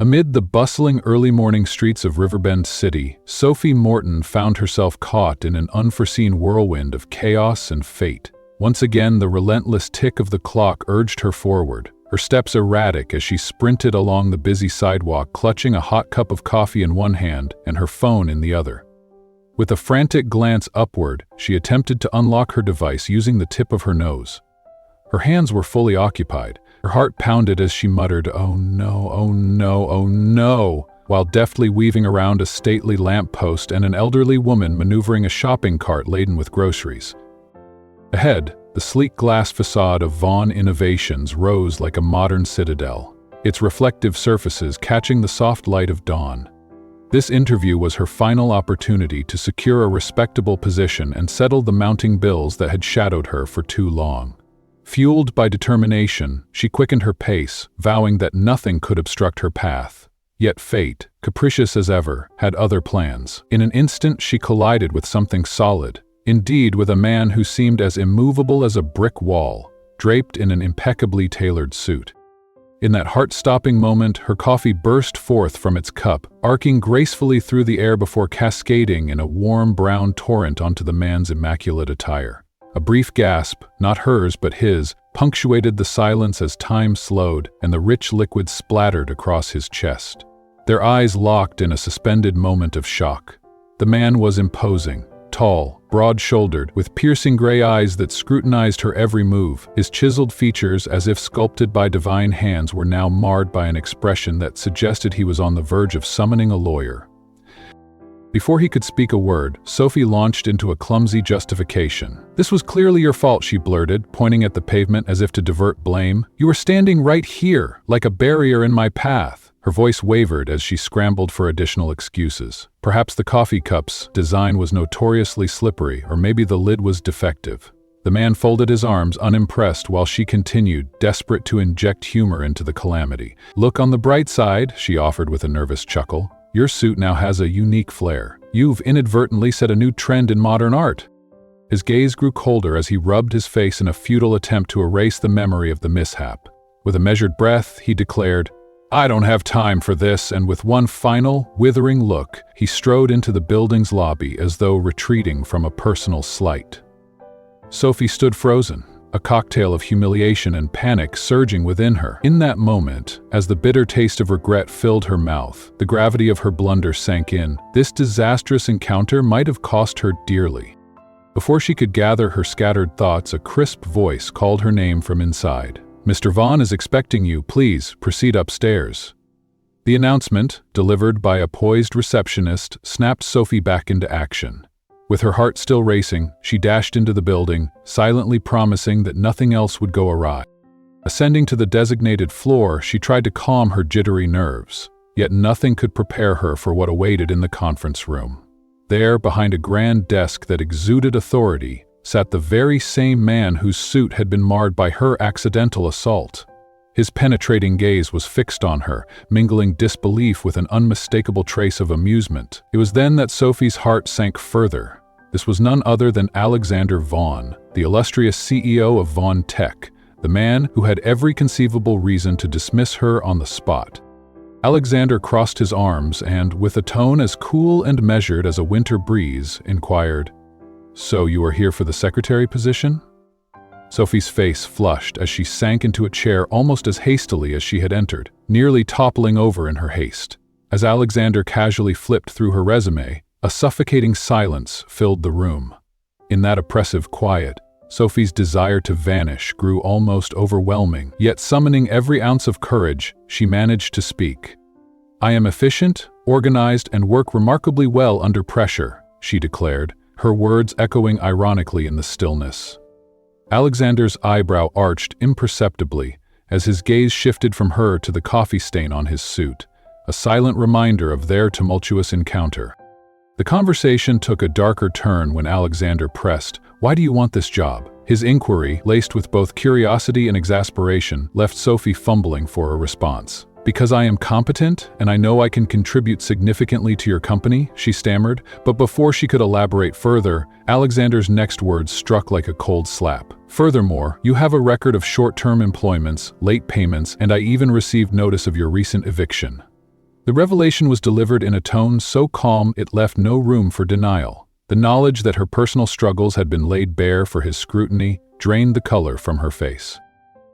Amid the bustling early morning streets of Riverbend City, Sophie Morton found herself caught in an unforeseen whirlwind of chaos and fate. Once again, the relentless tick of the clock urged her forward, her steps erratic as she sprinted along the busy sidewalk, clutching a hot cup of coffee in one hand and her phone in the other. With a frantic glance upward, she attempted to unlock her device using the tip of her nose. Her hands were fully occupied. Her heart pounded as she muttered, "Oh no, oh no, oh no," while deftly weaving around a stately lamppost and an elderly woman maneuvering a shopping cart laden with groceries. Ahead, the sleek glass facade of Vaughn Innovations rose like a modern citadel, its reflective surfaces catching the soft light of dawn. This interview was her final opportunity to secure a respectable position and settle the mounting bills that had shadowed her for too long. Fueled by determination, she quickened her pace, vowing that nothing could obstruct her path. Yet fate, capricious as ever, had other plans. In an instant, she collided with something solid. Indeed, with a man who seemed as immovable as a brick wall, draped in an impeccably tailored suit. In that heart-stopping moment, her coffee burst forth from its cup, arcing gracefully through the air before cascading in a warm brown torrent onto the man's immaculate attire. A brief gasp, not hers but his, punctuated the silence as time slowed and the rich liquid splattered across his chest. Their eyes locked in a suspended moment of shock. The man was imposing, tall, broad-shouldered, with piercing gray eyes that scrutinized her every move. His chiseled features, as if sculpted by divine hands, were now marred by an expression that suggested he was on the verge of summoning a lawyer. Before he could speak a word, Sophie launched into a clumsy justification. "This was clearly your fault," she blurted, pointing at the pavement as if to divert blame. "You were standing right here, like a barrier in my path." Her voice wavered as she scrambled for additional excuses. Perhaps the coffee cup's design was notoriously slippery, or maybe the lid was defective. The man folded his arms, unimpressed, while she continued, desperate to inject humor into the calamity. "Look on the bright side," she offered with a nervous chuckle. "Your suit now has a unique flair. You've inadvertently set a new trend in modern art." His gaze grew colder as he rubbed his face in a futile attempt to erase the memory of the mishap. With a measured breath, he declared, "I don't have time for this," and with one final, withering look, he strode into the building's lobby as though retreating from a personal slight. Sophie stood frozen, a cocktail of humiliation and panic surging within her. In that moment, as the bitter taste of regret filled her mouth, the gravity of her blunder sank in. This disastrous encounter might have cost her dearly. Before she could gather her scattered thoughts, a crisp voice called her name from inside. "Mr. Vaughn is expecting you. Please proceed upstairs." The announcement, delivered by a poised receptionist, snapped Sophie back into action. With her heart still racing, she dashed into the building, silently promising that nothing else would go awry. Ascending to the designated floor, she tried to calm her jittery nerves, yet nothing could prepare her for what awaited in the conference room. There, behind a grand desk that exuded authority, sat the very same man whose suit had been marred by her accidental assault. His penetrating gaze was fixed on her, mingling disbelief with an unmistakable trace of amusement. It was then that Sophie's heart sank further. This was none other than Alexander Vaughn, the illustrious CEO of Vaughn Tech, the man who had every conceivable reason to dismiss her on the spot. Alexander crossed his arms and, with a tone as cool and measured as a winter breeze, inquired, "So you are here for the secretary position?" Sophie's face flushed as she sank into a chair almost as hastily as she had entered, nearly toppling over in her haste. As Alexander casually flipped through her resume, a suffocating silence filled the room. In that oppressive quiet, Sophie's desire to vanish grew almost overwhelming, yet summoning every ounce of courage, she managed to speak. "I am efficient, organized, and work remarkably well under pressure," she declared, her words echoing ironically in the stillness. Alexander's eyebrow arched imperceptibly as his gaze shifted from her to the coffee stain on his suit, a silent reminder of their tumultuous encounter. The conversation took a darker turn when Alexander pressed, "Why do you want this job?" His inquiry, laced with both curiosity and exasperation, left Sophie fumbling for a response. "Because I am competent, and I know I can contribute significantly to your company," she stammered, but before she could elaborate further, Alexander's next words struck like a cold slap. "Furthermore, you have a record of short-term employments, late payments, and I even received notice of your recent eviction." The revelation was delivered in a tone so calm it left no room for denial. The knowledge that her personal struggles had been laid bare for his scrutiny drained the color from her face.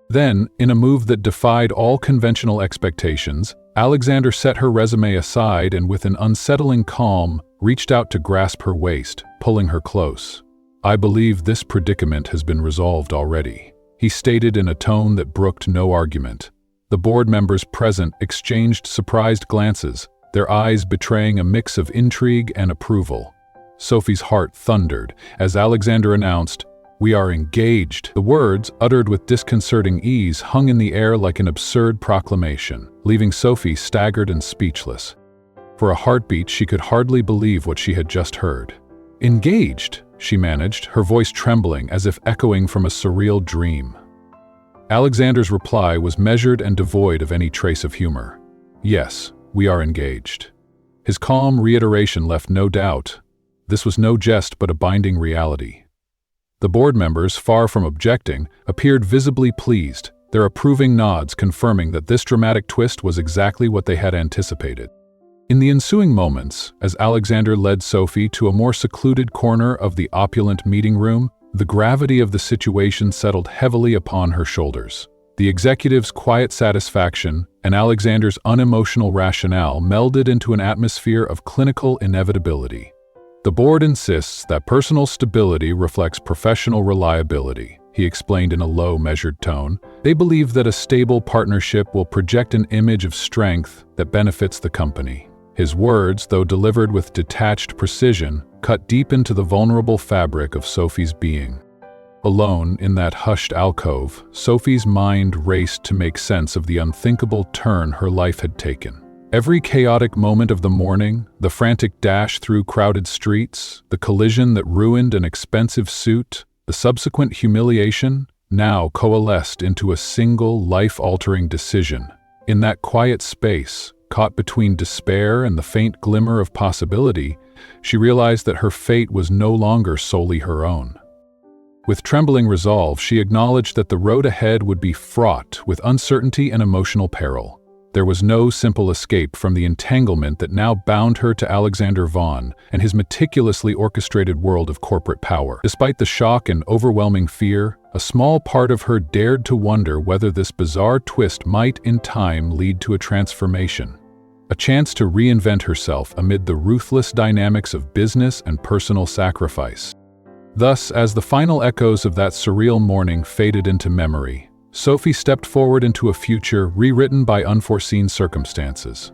Then, in a move that defied all conventional expectations, Alexander set her resume aside and with an unsettling calm, reached out to grasp her waist, pulling her close. "I believe this predicament has been resolved already," he stated in a tone that brooked no argument. The board members present exchanged surprised glances, their eyes betraying a mix of intrigue and approval. Sophie's heart thundered as Alexander announced, "We are engaged." The words, uttered with disconcerting ease, hung in the air like an absurd proclamation, leaving Sophie staggered and speechless. For a heartbeat, she could hardly believe what she had just heard. "Engaged?" she managed, her voice trembling as if echoing from a surreal dream. Alexander's reply was measured and devoid of any trace of humor. "Yes, we are engaged." His calm reiteration left no doubt. This was no jest but a binding reality. The board members, far from objecting, appeared visibly pleased, their approving nods confirming that this dramatic twist was exactly what they had anticipated. In the ensuing moments, as Alexander led Sophie to a more secluded corner of the opulent meeting room, the gravity of the situation settled heavily upon her shoulders. The executive's quiet satisfaction and Alexander's unemotional rationale melded into an atmosphere of clinical inevitability. "The board insists that personal stability reflects professional reliability," he explained in a low, measured tone. "They believe that a stable partnership will project an image of strength that benefits the company." His words, though delivered with detached precision, cut deep into the vulnerable fabric of Sophie's being. Alone in that hushed alcove, Sophie's mind raced to make sense of the unthinkable turn her life had taken. Every chaotic moment of the morning, the frantic dash through crowded streets, the collision that ruined an expensive suit, the subsequent humiliation, now coalesced into a single life-altering decision. In that quiet space, caught between despair and the faint glimmer of possibility, she realized that her fate was no longer solely her own. With trembling resolve, she acknowledged that the road ahead would be fraught with uncertainty and emotional peril. There was no simple escape from the entanglement that now bound her to Alexander Vaughn and his meticulously orchestrated world of corporate power. Despite the shock and overwhelming fear, a small part of her dared to wonder whether this bizarre twist might, in time, lead to a transformation. A chance to reinvent herself amid the ruthless dynamics of business and personal sacrifice. Thus, as the final echoes of that surreal morning faded into memory, Sophie stepped forward into a future rewritten by unforeseen circumstances.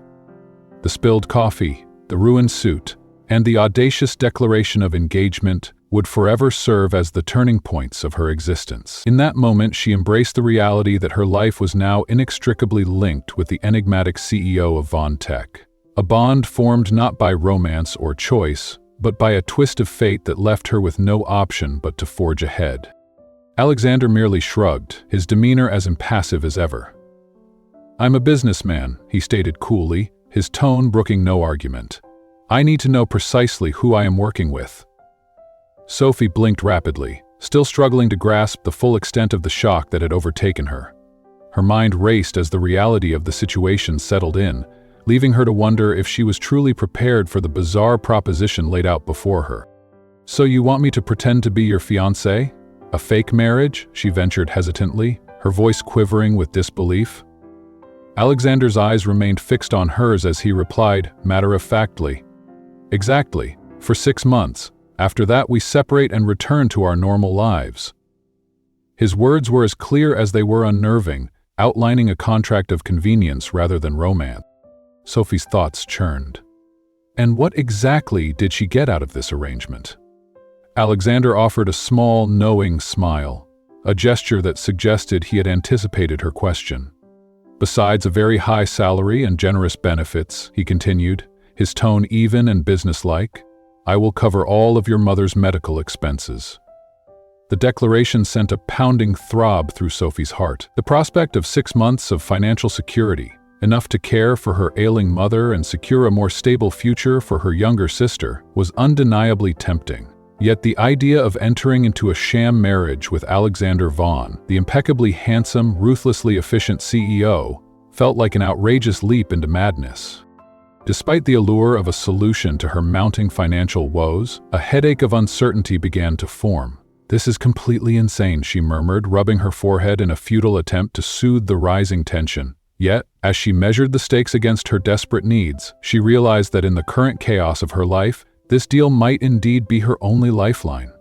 The spilled coffee, the ruined suit, and the audacious declaration of engagement would forever serve as the turning points of her existence. In that moment, she embraced the reality that her life was now inextricably linked with the enigmatic CEO of Vaughn Tech. A bond formed not by romance or choice, but by a twist of fate that left her with no option but to forge ahead. Alexander merely shrugged, his demeanor as impassive as ever. "I'm a businessman," he stated coolly, his tone brooking no argument. "I need to know precisely who I am working with." Sophie blinked rapidly, still struggling to grasp the full extent of the shock that had overtaken her. Her mind raced as the reality of the situation settled in, leaving her to wonder if she was truly prepared for the bizarre proposition laid out before her. "So you want me to pretend to be your fiancé? A fake marriage?" she ventured hesitantly, her voice quivering with disbelief. Alexander's eyes remained fixed on hers as he replied, matter-of-factly, "Exactly, for 6 months. After that, we separate and return to our normal lives." His words were as clear as they were unnerving, outlining a contract of convenience rather than romance. Sophie's thoughts churned. And what exactly did she get out of this arrangement? Alexander offered a small, knowing smile, a gesture that suggested he had anticipated her question. "Besides a very high salary and generous benefits," he continued, his tone even and businesslike, "I will cover all of your mother's medical expenses." The declaration sent a pounding throb through Sophie's heart. The prospect of 6 months of financial security, enough to care for her ailing mother and secure a more stable future for her younger sister, was undeniably tempting. Yet the idea of entering into a sham marriage with Alexander Vaughn, the impeccably handsome, ruthlessly efficient CEO, felt like an outrageous leap into madness. Despite the allure of a solution to her mounting financial woes, a headache of uncertainty began to form. "This is completely insane," she murmured, rubbing her forehead in a futile attempt to soothe the rising tension. Yet, as she measured the stakes against her desperate needs, she realized that in the current chaos of her life, this deal might indeed be her only lifeline.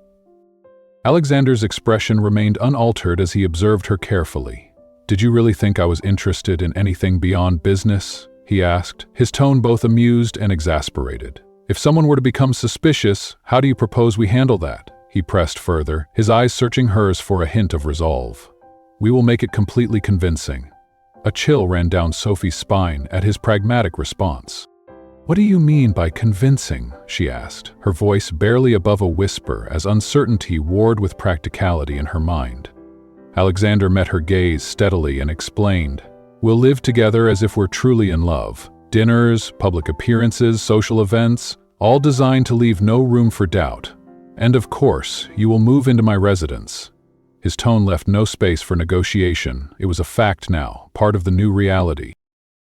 Alexander's expression remained unaltered as he observed her carefully. "Did you really think I was interested in anything beyond business?" he asked, his tone both amused and exasperated. "If someone were to become suspicious, how do you propose we handle that?" he pressed further, his eyes searching hers for a hint of resolve. "We will make it completely convincing." A chill ran down Sophie's spine at his pragmatic response. "What do you mean by convincing?" she asked, her voice barely above a whisper as uncertainty warred with practicality in her mind. Alexander met her gaze steadily and explained, "We'll live together as if we're truly in love. Dinners, public appearances, social events, all designed to leave no room for doubt. And of course, you will move into my residence." His tone left no space for negotiation. It was a fact now, part of the new reality.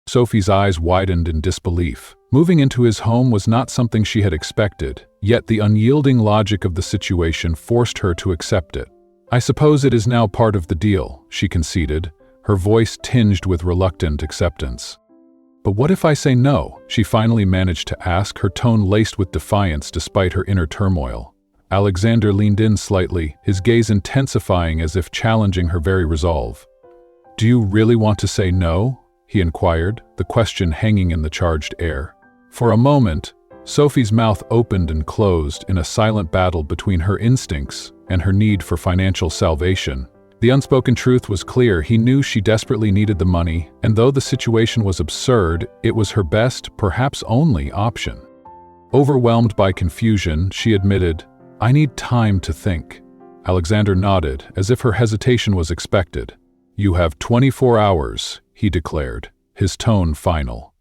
Sophie's eyes widened in disbelief. Moving into his home was not something she had expected, yet the unyielding logic of the situation forced her to accept it. "I suppose it is now part of the deal," she conceded, her voice tinged with reluctant acceptance. "But what if I say no?" she finally managed to ask, her tone laced with defiance despite her inner turmoil. Alexander leaned in slightly, his gaze intensifying as if challenging her very resolve. "Do you really want to say no?" he inquired, the question hanging in the charged air. For a moment, Sophie's mouth opened and closed in a silent battle between her instincts and her need for financial salvation. The unspoken truth was clear. He knew she desperately needed the money, and though the situation was absurd, it was her best, perhaps only, option. Overwhelmed by confusion, she admitted, "I need time to think." Alexander nodded, as if her hesitation was expected. "You have 24 hours, he declared, his tone final.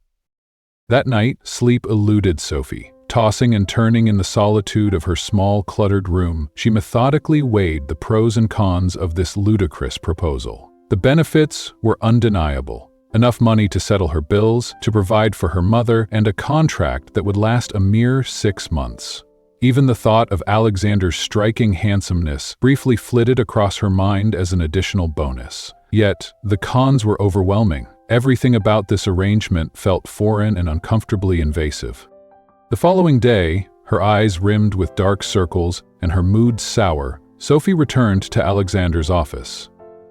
That night, sleep eluded Sophie. Tossing and turning in the solitude of her small, cluttered room, she methodically weighed the pros and cons of this ludicrous proposal. The benefits were undeniable. Enough money to settle her bills, to provide for her mother, and a contract that would last a mere 6 months. Even the thought of Alexander's striking handsomeness briefly flitted across her mind as an additional bonus. Yet, the cons were overwhelming. Everything about this arrangement felt foreign and uncomfortably invasive. The following day, her eyes rimmed with dark circles and her mood sour, Sophie returned to Alexander's office.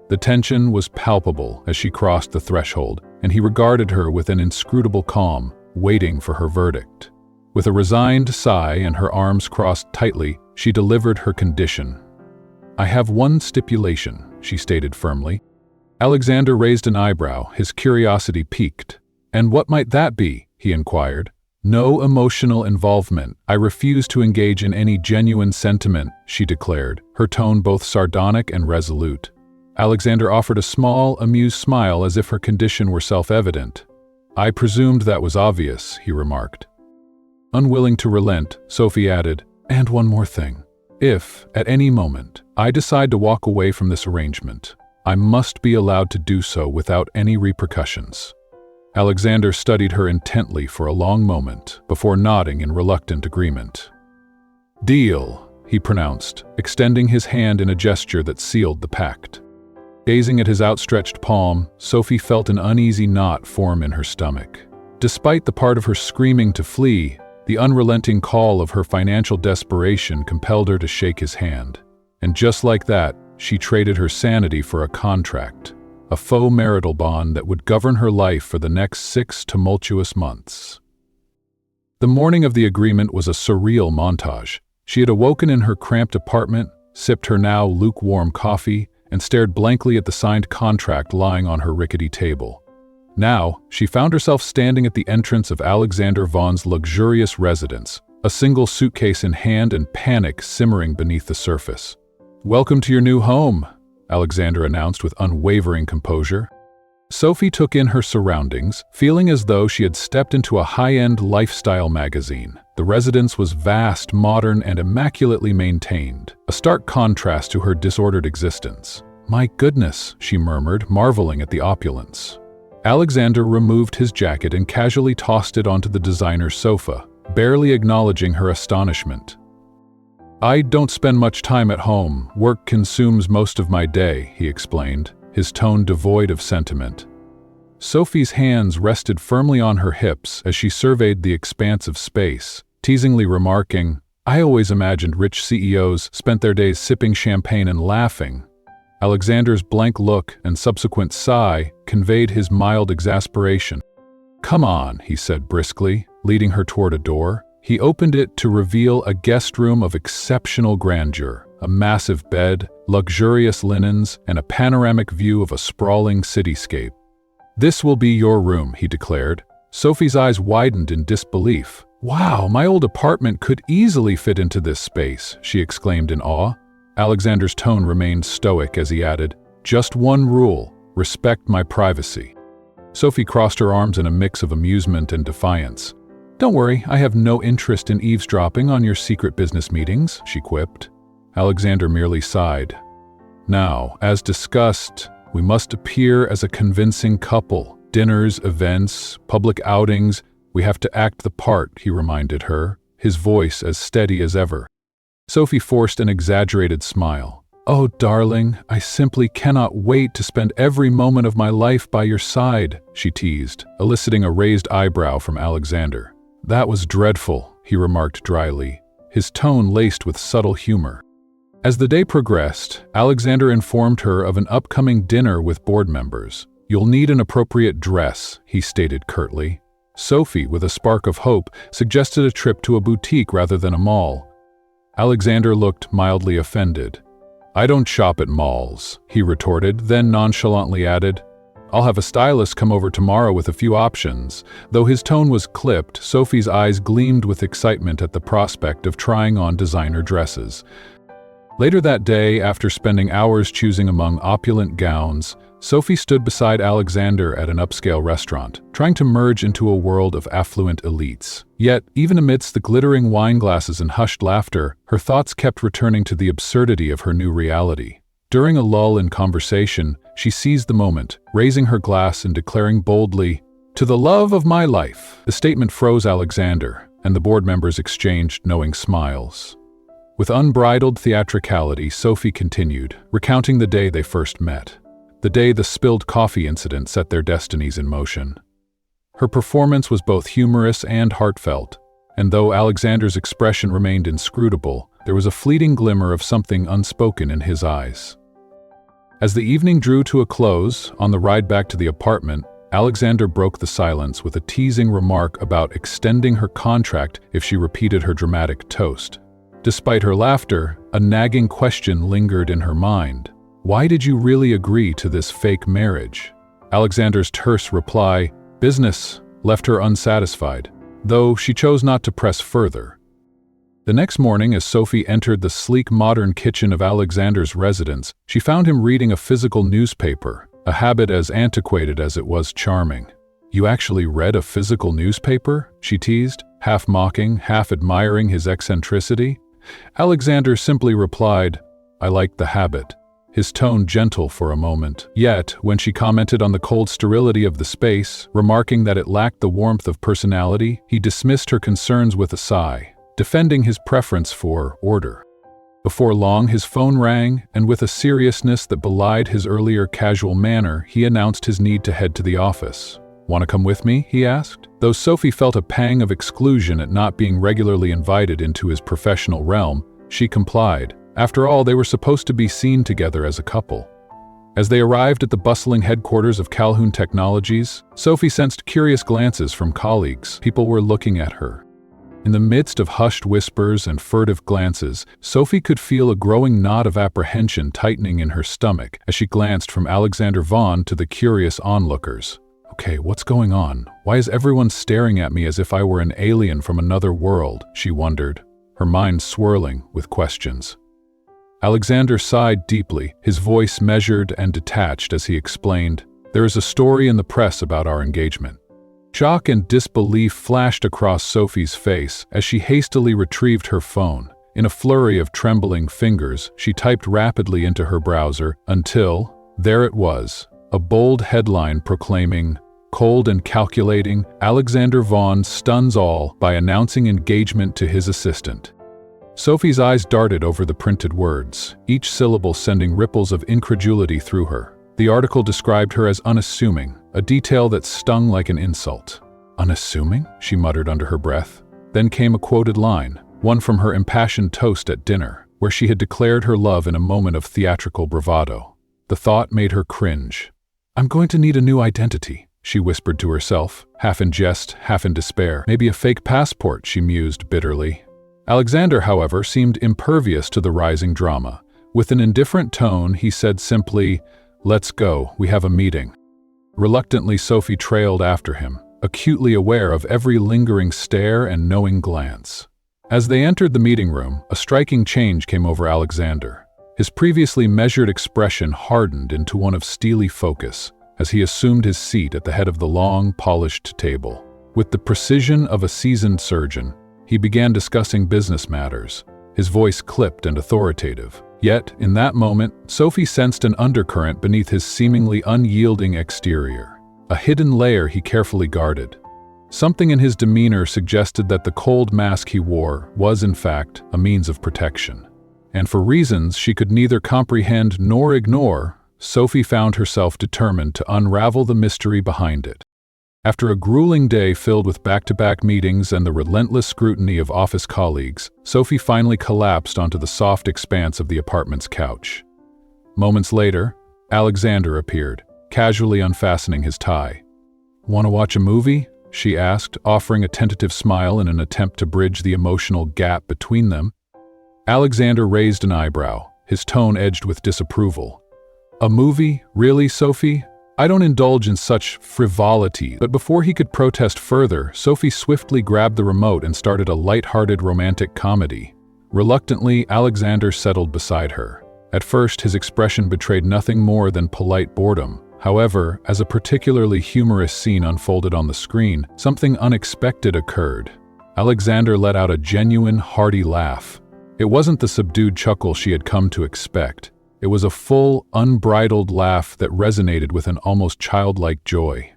The tension was palpable as she crossed the threshold, and he regarded her with an inscrutable calm, waiting for her verdict. With a resigned sigh and her arms crossed tightly, she delivered her condition. "I have one stipulation," she stated firmly. Alexander raised an eyebrow, his curiosity piqued. "And what might that be?" he inquired. "No emotional involvement. I refuse to engage in any genuine sentiment," she declared, her tone both sardonic and resolute. Alexander offered a small, amused smile as if her condition were self-evident. "I presumed that was obvious," he remarked. Unwilling to relent, Sophie added, "And one more thing. If, at any moment, I decide to walk away from this arrangement, I must be allowed to do so without any repercussions." Alexander studied her intently for a long moment before nodding in reluctant agreement. "Deal," he pronounced, extending his hand in a gesture that sealed the pact. Gazing at his outstretched palm, Sophie felt an uneasy knot form in her stomach. Despite the part of her screaming to flee, the unrelenting call of her financial desperation compelled her to shake his hand. And just like that, she traded her sanity for a contract, a faux marital bond that would govern her life for the next 6 tumultuous months. The morning of the agreement was a surreal montage. She had awoken in her cramped apartment, sipped her now lukewarm coffee, and stared blankly at the signed contract lying on her rickety table. Now, she found herself standing at the entrance of Alexander Vaughn's luxurious residence, a single suitcase in hand and panic simmering beneath the surface. "Welcome to your new home," Alexander announced with unwavering composure. Sophie took in her surroundings, feeling as though she had stepped into a high-end lifestyle magazine. The residence was vast, modern, and immaculately maintained, a stark contrast to her disordered existence. "My goodness," she murmured, marveling at the opulence. Alexander removed his jacket and casually tossed it onto the designer's sofa, barely acknowledging her astonishment. "I don't spend much time at home. Work consumes most of my day," he explained, his tone devoid of sentiment. Sophie's hands rested firmly on her hips as she surveyed the expanse of space, teasingly remarking, "I always imagined rich CEOs spent their days sipping champagne and laughing." Alexander's blank look and subsequent sigh conveyed his mild exasperation. "Come on," he said briskly, leading her toward a door. He opened it to reveal a guest room of exceptional grandeur, a massive bed, luxurious linens, and a panoramic view of a sprawling cityscape. "This will be your room," he declared. Sophie's eyes widened in disbelief. "Wow, my old apartment could easily fit into this space," she exclaimed in awe. Alexander's tone remained stoic as he added, "Just one rule, respect my privacy." Sophie crossed her arms in a mix of amusement and defiance. "Don't worry, I have no interest in eavesdropping on your secret business meetings," she quipped. Alexander merely sighed. "Now, as discussed, we must appear as a convincing couple. Dinners, events, public outings, we have to act the part," he reminded her, his voice as steady as ever. Sophie forced an exaggerated smile. "Oh, darling, I simply cannot wait to spend every moment of my life by your side," she teased, eliciting a raised eyebrow from Alexander. "That was dreadful," he remarked dryly, his tone laced with subtle humor. As the day progressed, Alexander informed her of an upcoming dinner with board members. "You'll need an appropriate dress," he stated curtly. Sophie, with a spark of hope, suggested a trip to a boutique rather than a mall. Alexander looked mildly offended. "I don't shop at malls," he retorted, then nonchalantly added, "I'll have a stylist come over tomorrow with a few options." Though his tone was clipped, Sophie's eyes gleamed with excitement at the prospect of trying on designer dresses. Later that day, after spending hours choosing among opulent gowns, Sophie stood beside Alexander at an upscale restaurant, trying to merge into a world of affluent elites. Yet, even amidst the glittering wine glasses and hushed laughter, her thoughts kept returning to the absurdity of her new reality. During a lull in conversation, she seized the moment, raising her glass and declaring boldly, "To the love of my life." The statement froze Alexander, and the board members exchanged knowing smiles. With unbridled theatricality, Sophie continued, recounting the day they first met. The day the spilled coffee incident set their destinies in motion. Her performance was both humorous and heartfelt, and though Alexander's expression remained inscrutable, there was a fleeting glimmer of something unspoken in his eyes. As the evening drew to a close, on the ride back to the apartment, Alexander broke the silence with a teasing remark about extending her contract if she repeated her dramatic toast. Despite her laughter, a nagging question lingered in her mind. Why did you really agree to this fake marriage? Alexander's terse reply, business, left her unsatisfied, though she chose not to press further. The next morning, as Sophie entered the sleek modern kitchen of Alexander's residence, she found him reading a physical newspaper, a habit as antiquated as it was charming. "You actually read a physical newspaper?" she teased, half mocking, half admiring his eccentricity. Alexander simply replied, "I liked the habit," his tone gentle for a moment. Yet, when she commented on the cold sterility of the space, remarking that it lacked the warmth of personality, he dismissed her concerns with a sigh, defending his preference for order. Before long, his phone rang, and with a seriousness that belied his earlier casual manner, he announced his need to head to the office. "Want to come with me?" he asked. Though Sophie felt a pang of exclusion at not being regularly invited into his professional realm, she complied. After all, they were supposed to be seen together as a couple. As they arrived at the bustling headquarters of Calhoun Technologies, Sophie sensed curious glances from colleagues. People were looking at her. In the midst of hushed whispers and furtive glances, Sophie could feel a growing knot of apprehension tightening in her stomach as she glanced from Alexander Vaughn to the curious onlookers. "Okay, what's going on? Why is everyone staring at me as if I were an alien from another world?" she wondered, her mind swirling with questions. Alexander sighed deeply, his voice measured and detached as he explained, "There is a story in the press about our engagement." Shock and disbelief flashed across Sophie's face as she hastily retrieved her phone. In a flurry of trembling fingers, she typed rapidly into her browser until, there it was, a bold headline proclaiming, Cold and calculating, Alexander Vaughn stuns all by announcing engagement to his assistant. Sophie's eyes darted over the printed words, each syllable sending ripples of incredulity through her. The article described her as unassuming, a detail that stung like an insult. "Unassuming?" she muttered under her breath. Then came a quoted line, one from her impassioned toast at dinner, where she had declared her love in a moment of theatrical bravado. The thought made her cringe. "I'm going to need a new identity," she whispered to herself, half in jest, half in despair. "Maybe a fake passport," she mused bitterly. Alexander, however, seemed impervious to the rising drama. With an indifferent tone, he said simply, "Let's go, we have a meeting." Reluctantly, Sophie trailed after him, acutely aware of every lingering stare and knowing glance. As they entered the meeting room, a striking change came over Alexander. His previously measured expression hardened into one of steely focus as he assumed his seat at the head of the long, polished table. With the precision of a seasoned surgeon, he began discussing business matters, his voice clipped and authoritative. Yet, in that moment, Sophie sensed an undercurrent beneath his seemingly unyielding exterior, a hidden layer he carefully guarded. Something in his demeanor suggested that the cold mask he wore was, in fact, a means of protection. And for reasons she could neither comprehend nor ignore, Sophie found herself determined to unravel the mystery behind it. After a grueling day filled with back-to-back meetings and the relentless scrutiny of office colleagues, Sophie finally collapsed onto the soft expanse of the apartment's couch. Moments later, Alexander appeared, casually unfastening his tie. "Want to watch a movie?" she asked, offering a tentative smile in an attempt to bridge the emotional gap between them. Alexander raised an eyebrow, his tone edged with disapproval. "A movie? Really, Sophie? I don't indulge in such frivolity." But before he could protest further, Sophie swiftly grabbed the remote and started a light-hearted romantic comedy. Reluctantly, Alexander settled beside her. At first, his expression betrayed nothing more than polite boredom. However, as a particularly humorous scene unfolded on the screen, something unexpected occurred. Alexander let out a genuine, hearty laugh. It wasn't the subdued chuckle she had come to expect. It was a full, unbridled laugh that resonated with an almost childlike joy.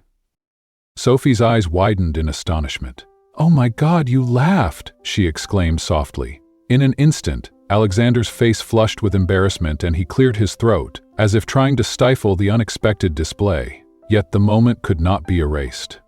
Sophie's eyes widened in astonishment. "Oh my God, you laughed!" she exclaimed softly. In an instant, Alexander's face flushed with embarrassment and he cleared his throat, as if trying to stifle the unexpected display. Yet the moment could not be erased.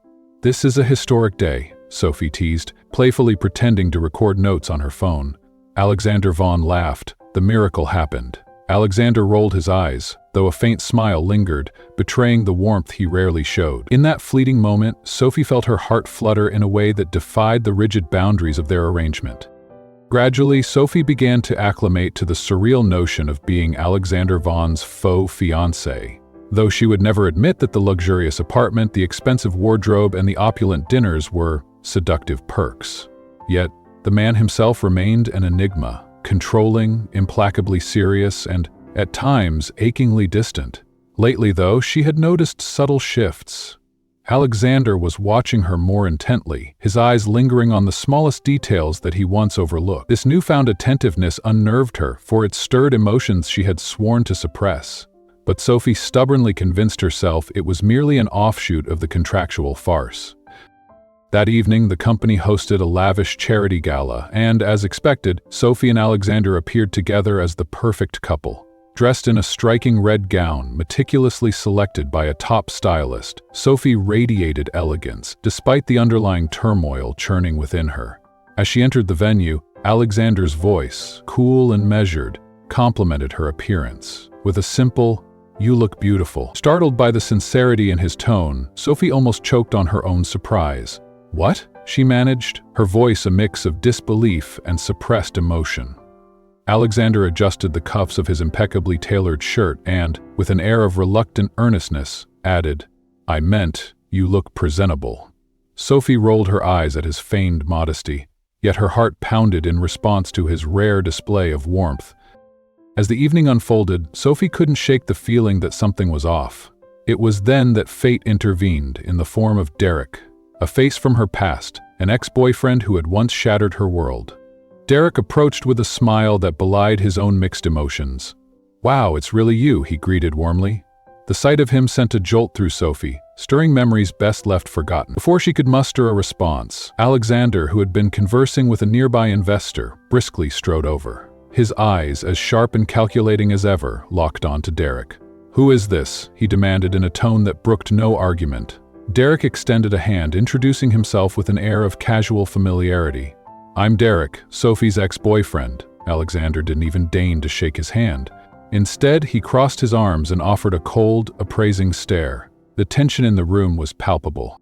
"This is a historic day," Sophie teased, playfully pretending to record notes on her phone. Alexander Vaughn laughed. The miracle happened. Alexander rolled his eyes, though a faint smile lingered, betraying the warmth he rarely showed. In that fleeting moment, Sophie felt her heart flutter in a way that defied the rigid boundaries of their arrangement. Gradually, Sophie began to acclimate to the surreal notion of being Alexander Vaughn's faux fiancé. Though she would never admit that the luxurious apartment, the expensive wardrobe, and the opulent dinners were seductive perks. Yet, the man himself remained an enigma. Controlling, implacably serious, and, at times, achingly distant. Lately, though, she had noticed subtle shifts. Alexander was watching her more intently, his eyes lingering on the smallest details that he once overlooked. This newfound attentiveness unnerved her, for it stirred emotions she had sworn to suppress. But Sophie stubbornly convinced herself it was merely an offshoot of the contractual farce. That evening, the company hosted a lavish charity gala, and, as expected, Sophie and Alexander appeared together as the perfect couple. Dressed in a striking red gown, meticulously selected by a top stylist, Sophie radiated elegance, despite the underlying turmoil churning within her. As she entered the venue, Alexander's voice, cool and measured, complimented her appearance. With a simple, "You look beautiful." Startled by the sincerity in his tone, Sophie almost choked on her own surprise. "What?" she managed, her voice a mix of disbelief and suppressed emotion. Alexander adjusted the cuffs of his impeccably tailored shirt and, with an air of reluctant earnestness, added, "I meant, you look presentable." Sophie rolled her eyes at his feigned modesty, yet her heart pounded in response to his rare display of warmth. As the evening unfolded, Sophie couldn't shake the feeling that something was off. It was then that fate intervened in the form of Derek, a face from her past, an ex-boyfriend who had once shattered her world. Derek approached with a smile that belied his own mixed emotions. "Wow, it's really you," he greeted warmly. The sight of him sent a jolt through Sophie, stirring memories best left forgotten. Before she could muster a response, Alexander, who had been conversing with a nearby investor, briskly strode over. His eyes, as sharp and calculating as ever, locked onto Derek. "Who is this?" he demanded in a tone that brooked no argument. Derek extended a hand, introducing himself with an air of casual familiarity. "I'm Derek, Sophie's ex-boyfriend." Alexander didn't even deign to shake his hand. Instead, he crossed his arms and offered a cold, appraising stare. The tension in the room was palpable.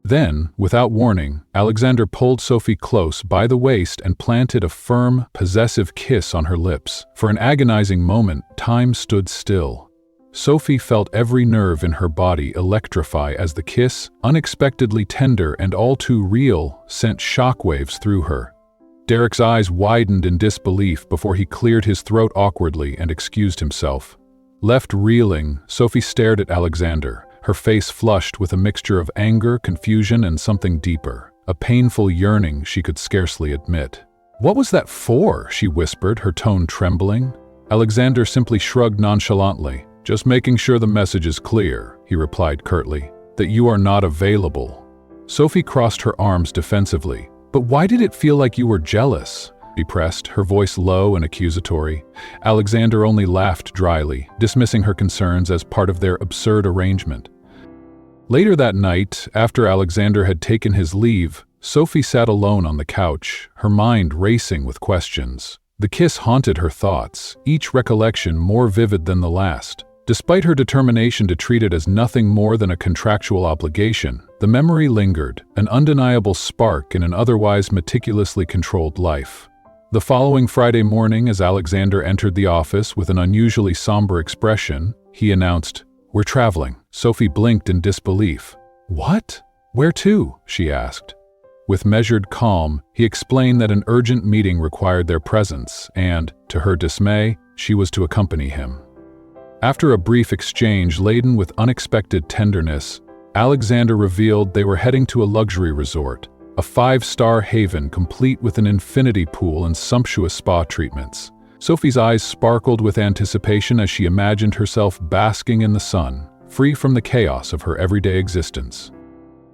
Then, without warning, Alexander pulled Sophie close by the waist and planted a firm, possessive kiss on her lips. For an agonizing moment, time stood still. Sophie felt every nerve in her body electrify as the kiss, unexpectedly tender and all too real, sent shockwaves through her. Derek's eyes widened in disbelief before he cleared his throat awkwardly and excused himself. Left reeling, Sophie stared at Alexander, her face flushed with a mixture of anger, confusion, and something deeper, a painful yearning she could scarcely admit. "What was that for?" she whispered, her tone trembling. Alexander simply shrugged nonchalantly. "Just making sure the message is clear," he replied curtly, "that you are not available." Sophie crossed her arms defensively. "But why did it feel like you were jealous?" she pressed, her voice low and accusatory. Alexander only laughed dryly, dismissing her concerns as part of their absurd arrangement. Later that night, after Alexander had taken his leave, Sophie sat alone on the couch, her mind racing with questions. The kiss haunted her thoughts, each recollection more vivid than the last. Despite her determination to treat it as nothing more than a contractual obligation, the memory lingered, an undeniable spark in an otherwise meticulously controlled life. The following Friday morning, as Alexander entered the office with an unusually somber expression, he announced, "We're traveling." Sophie blinked in disbelief. "What? Where to?" she asked. With measured calm, he explained that an urgent meeting required their presence and, to her dismay, she was to accompany him. After a brief exchange laden with unexpected tenderness, Alexander revealed they were heading to a luxury resort, a 5-star haven complete with an infinity pool and sumptuous spa treatments. Sophie's eyes sparkled with anticipation as she imagined herself basking in the sun, free from the chaos of her everyday existence.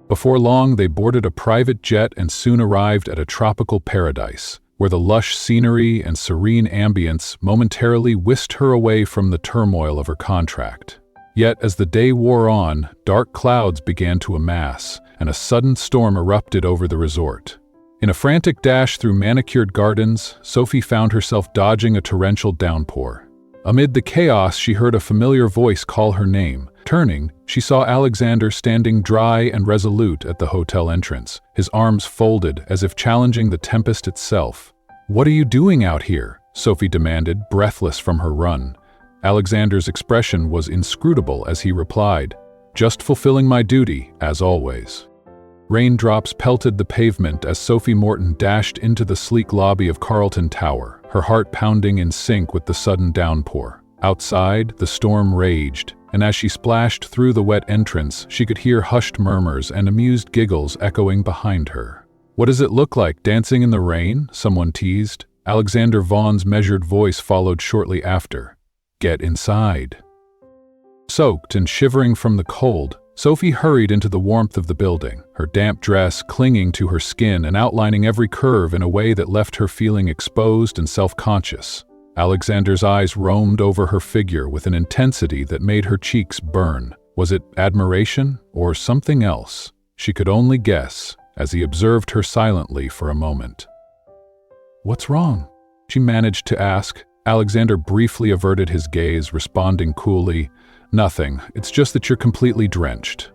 Before long, they boarded a private jet and soon arrived at a tropical paradise, where the lush scenery and serene ambience momentarily whisked her away from the turmoil of her contract. Yet, as the day wore on, dark clouds began to amass, and a sudden storm erupted over the resort. In a frantic dash through manicured gardens, Sophie found herself dodging a torrential downpour. Amid the chaos, she heard a familiar voice call her name. Turning, she saw Alexander standing dry and resolute at the hotel entrance, his arms folded as if challenging the tempest itself. "What are you doing out here?" Sophie demanded, breathless from her run. Alexander's expression was inscrutable as he replied, "Just fulfilling my duty, as always." Raindrops pelted the pavement as Sophie Morton dashed into the sleek lobby of Carlton Tower, her heart pounding in sync with the sudden downpour. Outside, the storm raged, and as she splashed through the wet entrance, she could hear hushed murmurs and amused giggles echoing behind her. "What does it look like, dancing in the rain?" someone teased. Alexander Vaughn's measured voice followed shortly after. "Get inside." Soaked and shivering from the cold, Sophie hurried into the warmth of the building, her damp dress clinging to her skin and outlining every curve in a way that left her feeling exposed and self-conscious. Alexander's eyes roamed over her figure with an intensity that made her cheeks burn. Was it admiration or something else? She could only guess, as he observed her silently for a moment. "What's wrong?" she managed to ask. Alexander briefly averted his gaze, responding coolly, "Nothing, it's just that you're completely drenched."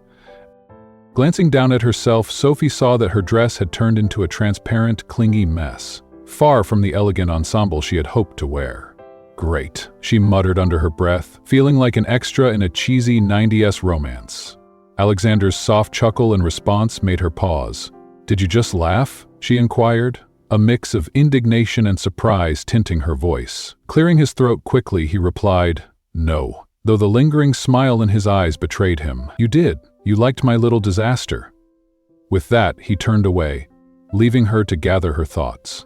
Glancing down at herself, Sophie saw that her dress had turned into a transparent, clingy mess, far from the elegant ensemble she had hoped to wear. "Great," she muttered under her breath, feeling like an extra in a cheesy 90s romance. Alexander's soft chuckle in response made her pause. "Did you just laugh?" she inquired, a mix of indignation and surprise tinting her voice. Clearing his throat quickly, he replied, "No," though the lingering smile in his eyes betrayed him. "You did. You liked my little disaster." With that, he turned away, leaving her to gather her thoughts.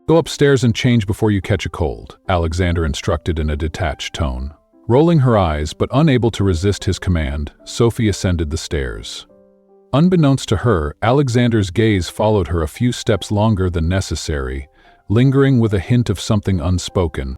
"Go upstairs and change before you catch a cold," Alexander instructed in a detached tone. Rolling her eyes, but unable to resist his command, Sophie ascended the stairs. Unbeknownst to her, Alexander's gaze followed her a few steps longer than necessary, lingering with a hint of something unspoken.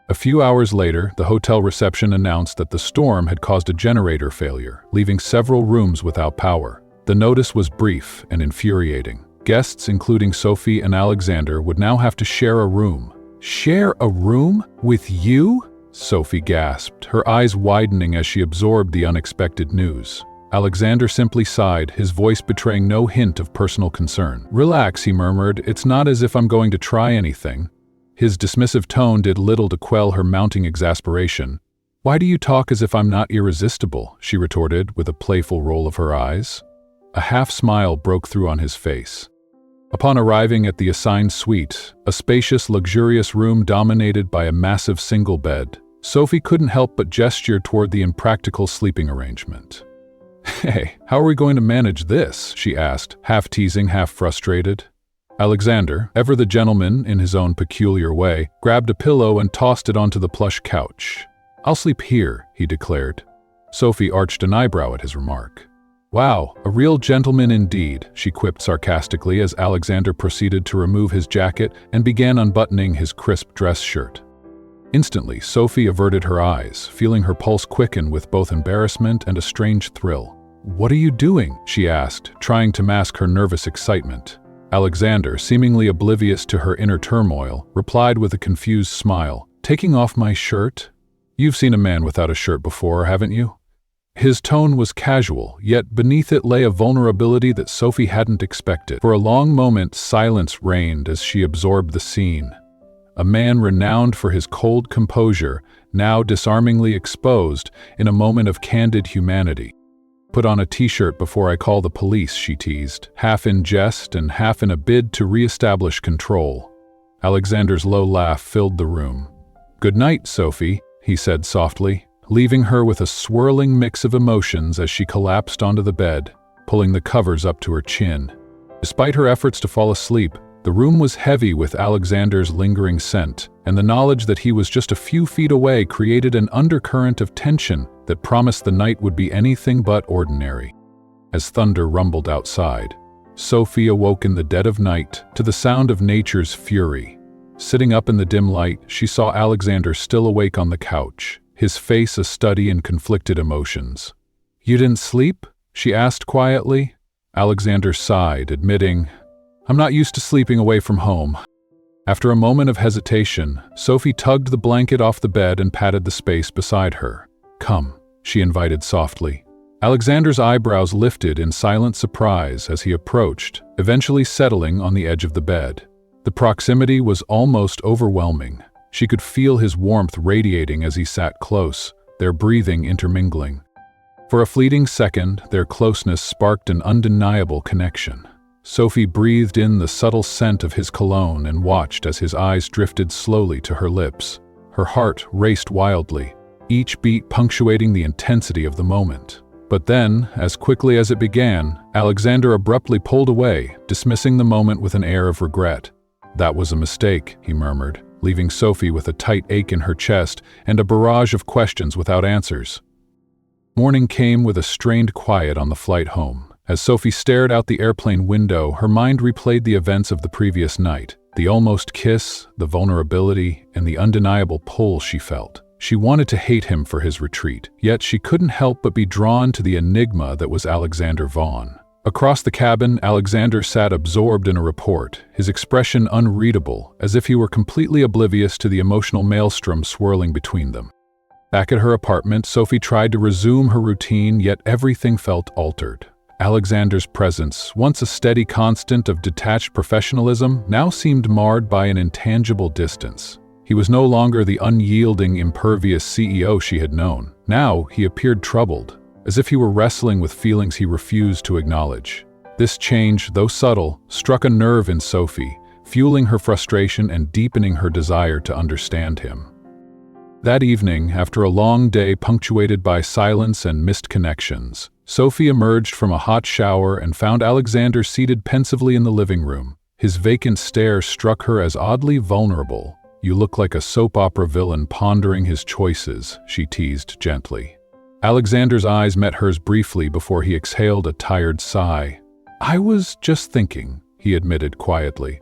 A few hours later, the hotel reception announced that the storm had caused a generator failure, leaving several rooms without power. The notice was brief and infuriating. Guests, including Sophie and Alexander, would now have to share a room. "Share a room? With you?" Sophie gasped, her eyes widening as she absorbed the unexpected news. Alexander simply sighed, his voice betraying no hint of personal concern. "Relax," he murmured, "it's not as if I'm going to try anything." His dismissive tone did little to quell her mounting exasperation. "Why do you talk as if I'm not irresistible?" she retorted, with a playful roll of her eyes. A half-smile broke through on his face. Upon arriving at the assigned suite, a spacious, luxurious room dominated by a massive single bed, Sophie couldn't help but gesture toward the impractical sleeping arrangement. "Hey, how are we going to manage this?" she asked, half teasing, half frustrated. Alexander, ever the gentleman in his own peculiar way, grabbed a pillow and tossed it onto the plush couch. "I'll sleep here," he declared. Sophie arched an eyebrow at his remark. "Wow, a real gentleman indeed," she quipped sarcastically as Alexander proceeded to remove his jacket and began unbuttoning his crisp dress shirt. Instantly, Sophie averted her eyes, feeling her pulse quicken with both embarrassment and a strange thrill. "What are you doing?" she asked, trying to mask her nervous excitement. Alexander, seemingly oblivious to her inner turmoil, replied with a confused smile, "Taking off my shirt? You've seen a man without a shirt before, haven't you?" His tone was casual, yet beneath it lay a vulnerability that Sophie hadn't expected. For a long moment, silence reigned as she absorbed the scene. A man renowned for his cold composure, now disarmingly exposed in a moment of candid humanity. "Put on a t-shirt before I call the police," she teased, half in jest and half in a bid to re-establish control. Alexander's low laugh filled the room. "Good night, Sophie," he said softly, leaving her with a swirling mix of emotions as she collapsed onto the bed, pulling the covers up to her chin. Despite her efforts to fall asleep, the room was heavy with Alexander's lingering scent, and the knowledge that he was just a few feet away created an undercurrent of tension that promised the night would be anything but ordinary. As thunder rumbled outside, Sophie awoke in the dead of night to the sound of nature's fury. Sitting up in the dim light, she saw Alexander still awake on the couch, his face a study in conflicted emotions. "You didn't sleep?" she asked quietly. Alexander sighed, admitting, "I'm not used to sleeping away from home." After a moment of hesitation, Sophie tugged the blanket off the bed and patted the space beside her. "Come," she invited softly. Alexander's eyebrows lifted in silent surprise as he approached, eventually settling on the edge of the bed. The proximity was almost overwhelming. She could feel his warmth radiating as he sat close, their breathing intermingling. For a fleeting second, their closeness sparked an undeniable connection. Sophie breathed in the subtle scent of his cologne and watched as his eyes drifted slowly to her lips. Her heart raced wildly, each beat punctuating the intensity of the moment. But then, as quickly as it began, Alexander abruptly pulled away, dismissing the moment with an air of regret. "That was a mistake," he murmured, leaving Sophie with a tight ache in her chest and a barrage of questions without answers. Morning came with a strained quiet on the flight home. As Sophie stared out the airplane window, her mind replayed the events of the previous night, the almost kiss, the vulnerability, and the undeniable pull she felt. She wanted to hate him for his retreat, yet she couldn't help but be drawn to the enigma that was Alexander Vaughn. Across the cabin, Alexander sat absorbed in a report, his expression unreadable, as if he were completely oblivious to the emotional maelstrom swirling between them. Back at her apartment, Sophie tried to resume her routine, yet everything felt altered. Alexander's presence, once a steady constant of detached professionalism, now seemed marred by an intangible distance. He was no longer the unyielding, impervious CEO she had known. Now he appeared troubled, as if he were wrestling with feelings he refused to acknowledge. This change, though subtle, struck a nerve in Sophie, fueling her frustration and deepening her desire to understand him. That evening, after a long day punctuated by silence and missed connections, Sophie emerged from a hot shower and found Alexander seated pensively in the living room. His vacant stare struck her as oddly vulnerable. "You look like a soap opera villain pondering his choices," she teased gently. Alexander's eyes met hers briefly before he exhaled a tired sigh. "I was just thinking," he admitted quietly.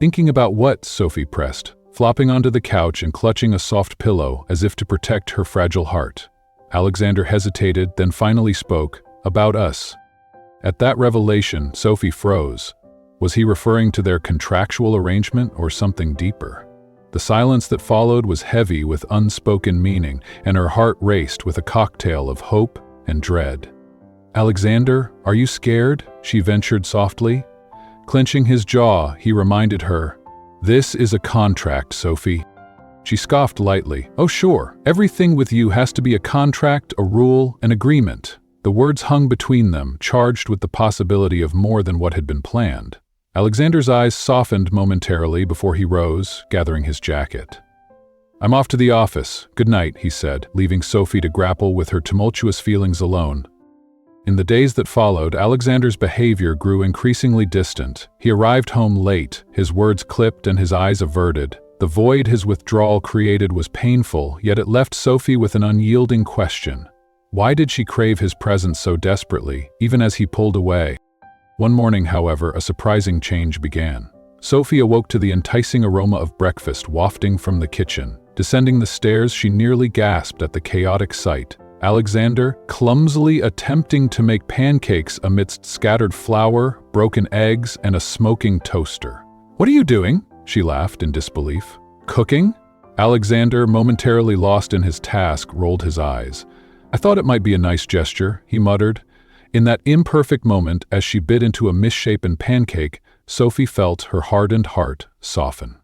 "Thinking about what?" Sophie pressed, flopping onto the couch and clutching a soft pillow as if to protect her fragile heart. Alexander hesitated, then finally spoke, "About us." At that revelation, Sophie froze. Was he referring to their contractual arrangement or something deeper? The silence that followed was heavy with unspoken meaning, and her heart raced with a cocktail of hope and dread. "Alexander, are you scared?" she ventured softly. Clenching his jaw, he reminded her, "This is a contract, Sophie." She scoffed lightly. "Oh sure, everything with you has to be a contract, a rule, an agreement." The words hung between them, charged with the possibility of more than what had been planned. Alexander's eyes softened momentarily before he rose, gathering his jacket. "I'm off to the office. Good night," he said, leaving Sophie to grapple with her tumultuous feelings alone. In the days that followed, Alexander's behavior grew increasingly distant. He arrived home late, his words clipped and his eyes averted. The void his withdrawal created was painful, yet it left Sophie with an unyielding question. Why did she crave his presence so desperately, even as he pulled away? One morning, however, a surprising change began. Sophie awoke to the enticing aroma of breakfast wafting from the kitchen. Descending the stairs, she nearly gasped at the chaotic sight. Alexander, clumsily attempting to make pancakes amidst scattered flour, broken eggs, and a smoking toaster. "What are you doing?" she laughed in disbelief. "Cooking?" Alexander, momentarily lost in his task, rolled his eyes. "I thought it might be a nice gesture," he muttered. In that imperfect moment, as she bit into a misshapen pancake, Sophie felt her hardened heart soften.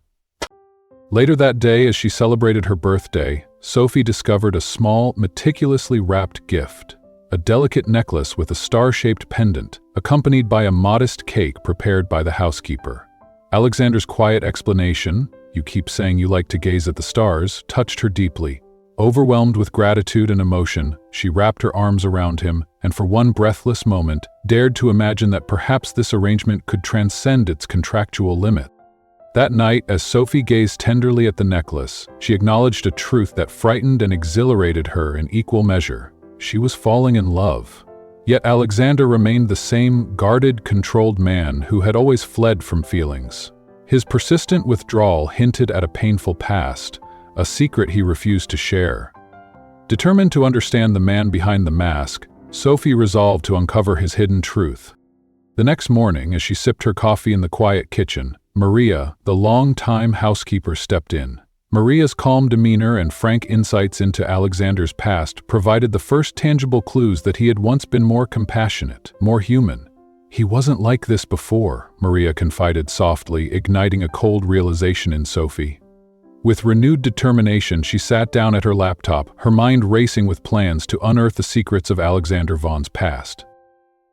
Later that day, as she celebrated her birthday, Sophie discovered a small, meticulously wrapped gift. A delicate necklace with a star-shaped pendant, accompanied by a modest cake prepared by the housekeeper. Alexander's quiet explanation, "You keep saying you like to gaze at the stars," touched her deeply. Overwhelmed with gratitude and emotion, she wrapped her arms around him, and for one breathless moment, dared to imagine that perhaps this arrangement could transcend its contractual limit. That night, as Sophie gazed tenderly at the necklace, she acknowledged a truth that frightened and exhilarated her in equal measure. She was falling in love. Yet Alexander remained the same guarded, controlled man who had always fled from feelings. His persistent withdrawal hinted at a painful past, a secret he refused to share. Determined to understand the man behind the mask, Sophie resolved to uncover his hidden truth. The next morning, as she sipped her coffee in the quiet kitchen, Maria, the long-time housekeeper, stepped in. Maria's calm demeanor and frank insights into Alexander's past provided the first tangible clues that he had once been more compassionate, more human. "He wasn't like this before," Maria confided softly, igniting a cold realization in Sophie. With renewed determination, she sat down at her laptop, her mind racing with plans to unearth the secrets of Alexander Vaughn's past.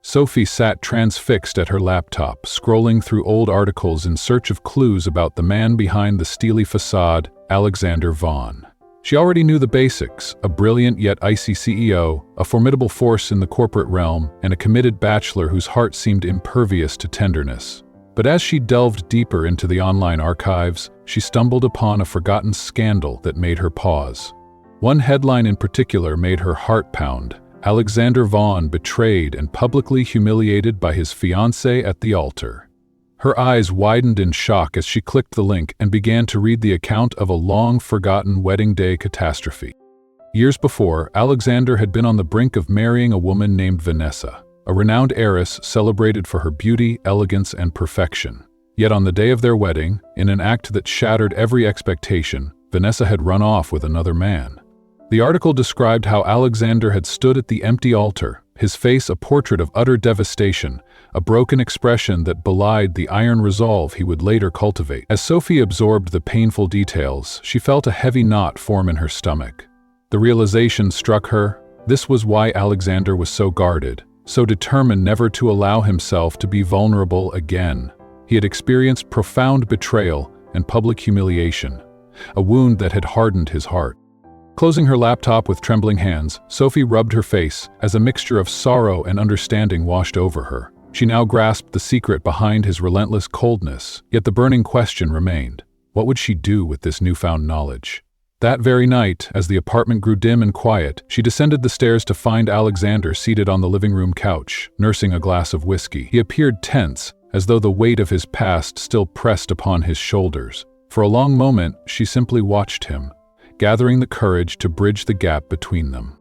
Sophie sat transfixed at her laptop, scrolling through old articles in search of clues about the man behind the steely facade, Alexander Vaughn. She already knew the basics: a brilliant yet icy CEO, a formidable force in the corporate realm, and a committed bachelor whose heart seemed impervious to tenderness. But as she delved deeper into the online archives, she stumbled upon a forgotten scandal that made her pause. One headline in particular made her heart pound: Alexander Vaughn betrayed and publicly humiliated by his fiancée at the altar. Her eyes widened in shock as she clicked the link and began to read the account of a long-forgotten wedding day catastrophe. Years before, Alexander had been on the brink of marrying a woman named Vanessa, a renowned heiress celebrated for her beauty, elegance, and perfection. Yet on the day of their wedding, in an act that shattered every expectation, Vanessa had run off with another man. The article described how Alexander had stood at the empty altar, his face a portrait of utter devastation, a broken expression that belied the iron resolve he would later cultivate. As Sophie absorbed the painful details, she felt a heavy knot form in her stomach. The realization struck her: this was why Alexander was so guarded, so determined never to allow himself to be vulnerable again. He had experienced profound betrayal and public humiliation, a wound that had hardened his heart. Closing her laptop with trembling hands, Sophie rubbed her face as a mixture of sorrow and understanding washed over her. She now grasped the secret behind his relentless coldness, yet the burning question remained. What would she do with this newfound knowledge? That very night, as the apartment grew dim and quiet, she descended the stairs to find Alexander seated on the living room couch, nursing a glass of whiskey. He appeared tense, as though the weight of his past still pressed upon his shoulders. For a long moment, she simply watched him, gathering the courage to bridge the gap between them.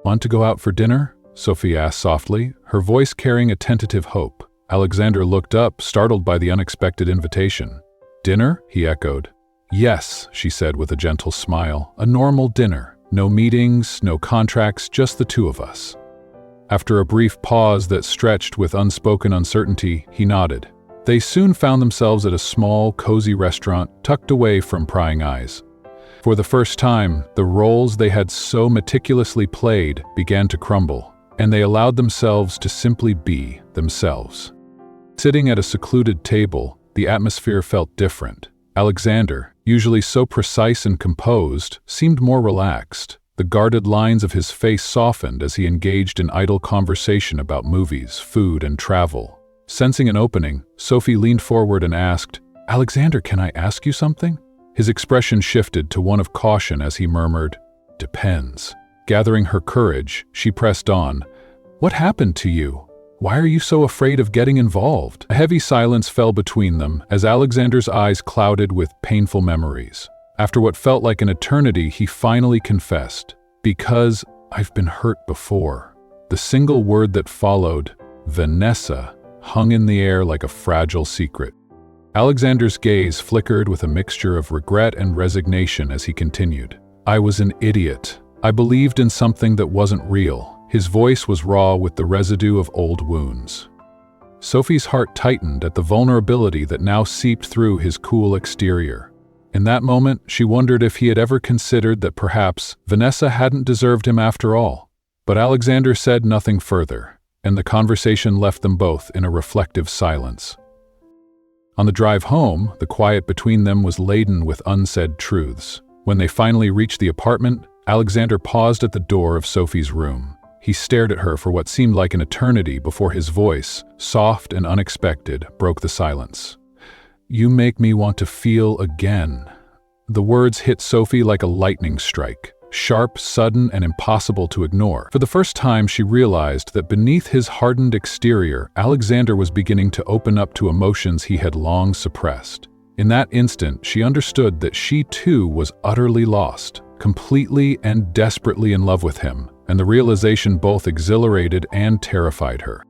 "Want to go out for dinner?" Sophie asked softly, her voice carrying a tentative hope. Alexander looked up, startled by the unexpected invitation. "Dinner?" he echoed. "Yes," she said with a gentle smile. "A normal dinner. No meetings, no contracts, just the two of us." After a brief pause that stretched with unspoken uncertainty, he nodded. They soon found themselves at a small, cozy restaurant tucked away from prying eyes. For the first time, the roles they had so meticulously played began to crumble, and they allowed themselves to simply be themselves. Sitting at a secluded table, the atmosphere felt different. Alexander, usually so precise and composed, seemed more relaxed. The guarded lines of his face softened as he engaged in idle conversation about movies, food, and travel. Sensing an opening, Sophie leaned forward and asked, "Alexander, can I ask you something?" His expression shifted to one of caution as he murmured, "Depends." Gathering her courage, she pressed on, "What happened to you? Why are you so afraid of getting involved?" A heavy silence fell between them as Alexander's eyes clouded with painful memories. After what felt like an eternity, he finally confessed, "Because I've been hurt before." The single word that followed, Vanessa, hung in the air like a fragile secret. Alexander's gaze flickered with a mixture of regret and resignation as he continued, "I was an idiot. I believed in something that wasn't real." His voice was raw with the residue of old wounds. Sophie's heart tightened at the vulnerability that now seeped through his cool exterior. In that moment, she wondered if he had ever considered that perhaps Vanessa hadn't deserved him after all. But Alexander said nothing further, and the conversation left them both in a reflective silence. On the drive home, the quiet between them was laden with unsaid truths. When they finally reached the apartment, Alexander paused at the door of Sophie's room. He stared at her for what seemed like an eternity before his voice, soft and unexpected, broke the silence. "You make me want to feel again." The words hit Sophie like a lightning strike, sharp, sudden, and impossible to ignore. For the first time, she realized that beneath his hardened exterior, Alexander was beginning to open up to emotions he had long suppressed. In that instant, she understood that she too was utterly lost, completely and desperately in love with him, and the realization both exhilarated and terrified her.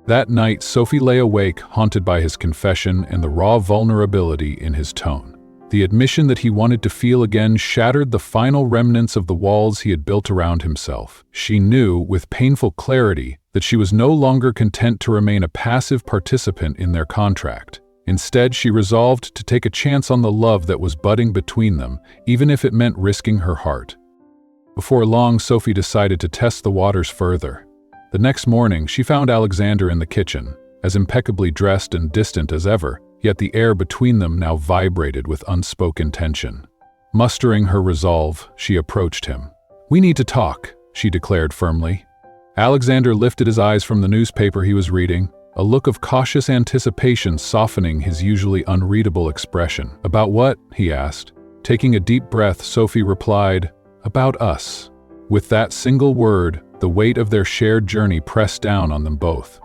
That night, Sophie lay awake, haunted by his confession and the raw vulnerability in his tone. The admission that he wanted to feel again shattered the final remnants of the walls he had built around himself. She knew, with painful clarity, that she was no longer content to remain a passive participant in their contract. Instead, she resolved to take a chance on the love that was budding between them, even if it meant risking her heart. Before long, Sophie decided to test the waters further. The next morning, she found Alexander in the kitchen, as impeccably dressed and distant as ever, yet the air between them now vibrated with unspoken tension. Mustering her resolve, she approached him. "We need to talk," she declared firmly. Alexander lifted his eyes from the newspaper he was reading, a look of cautious anticipation softening his usually unreadable expression. "About what?" he asked. Taking a deep breath, Sophie replied, "About us." With that single word, the weight of their shared journey pressed down on them both.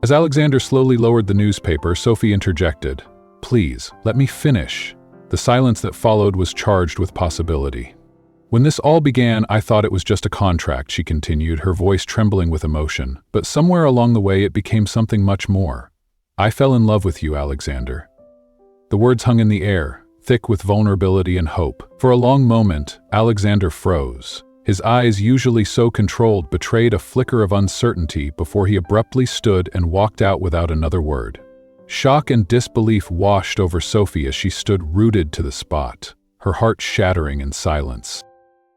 As Alexander slowly lowered the newspaper, Sophie interjected, "Please, let me finish." The silence that followed was charged with possibility. "When this all began, I thought it was just a contract," she continued, her voice trembling with emotion. "But somewhere along the way it became something much more. I fell in love with you, Alexander." The words hung in the air, thick with vulnerability and hope. For a long moment, Alexander froze. His eyes, usually so controlled, betrayed a flicker of uncertainty before he abruptly stood and walked out without another word. Shock and disbelief washed over Sophie as she stood rooted to the spot, her heart shattering in silence.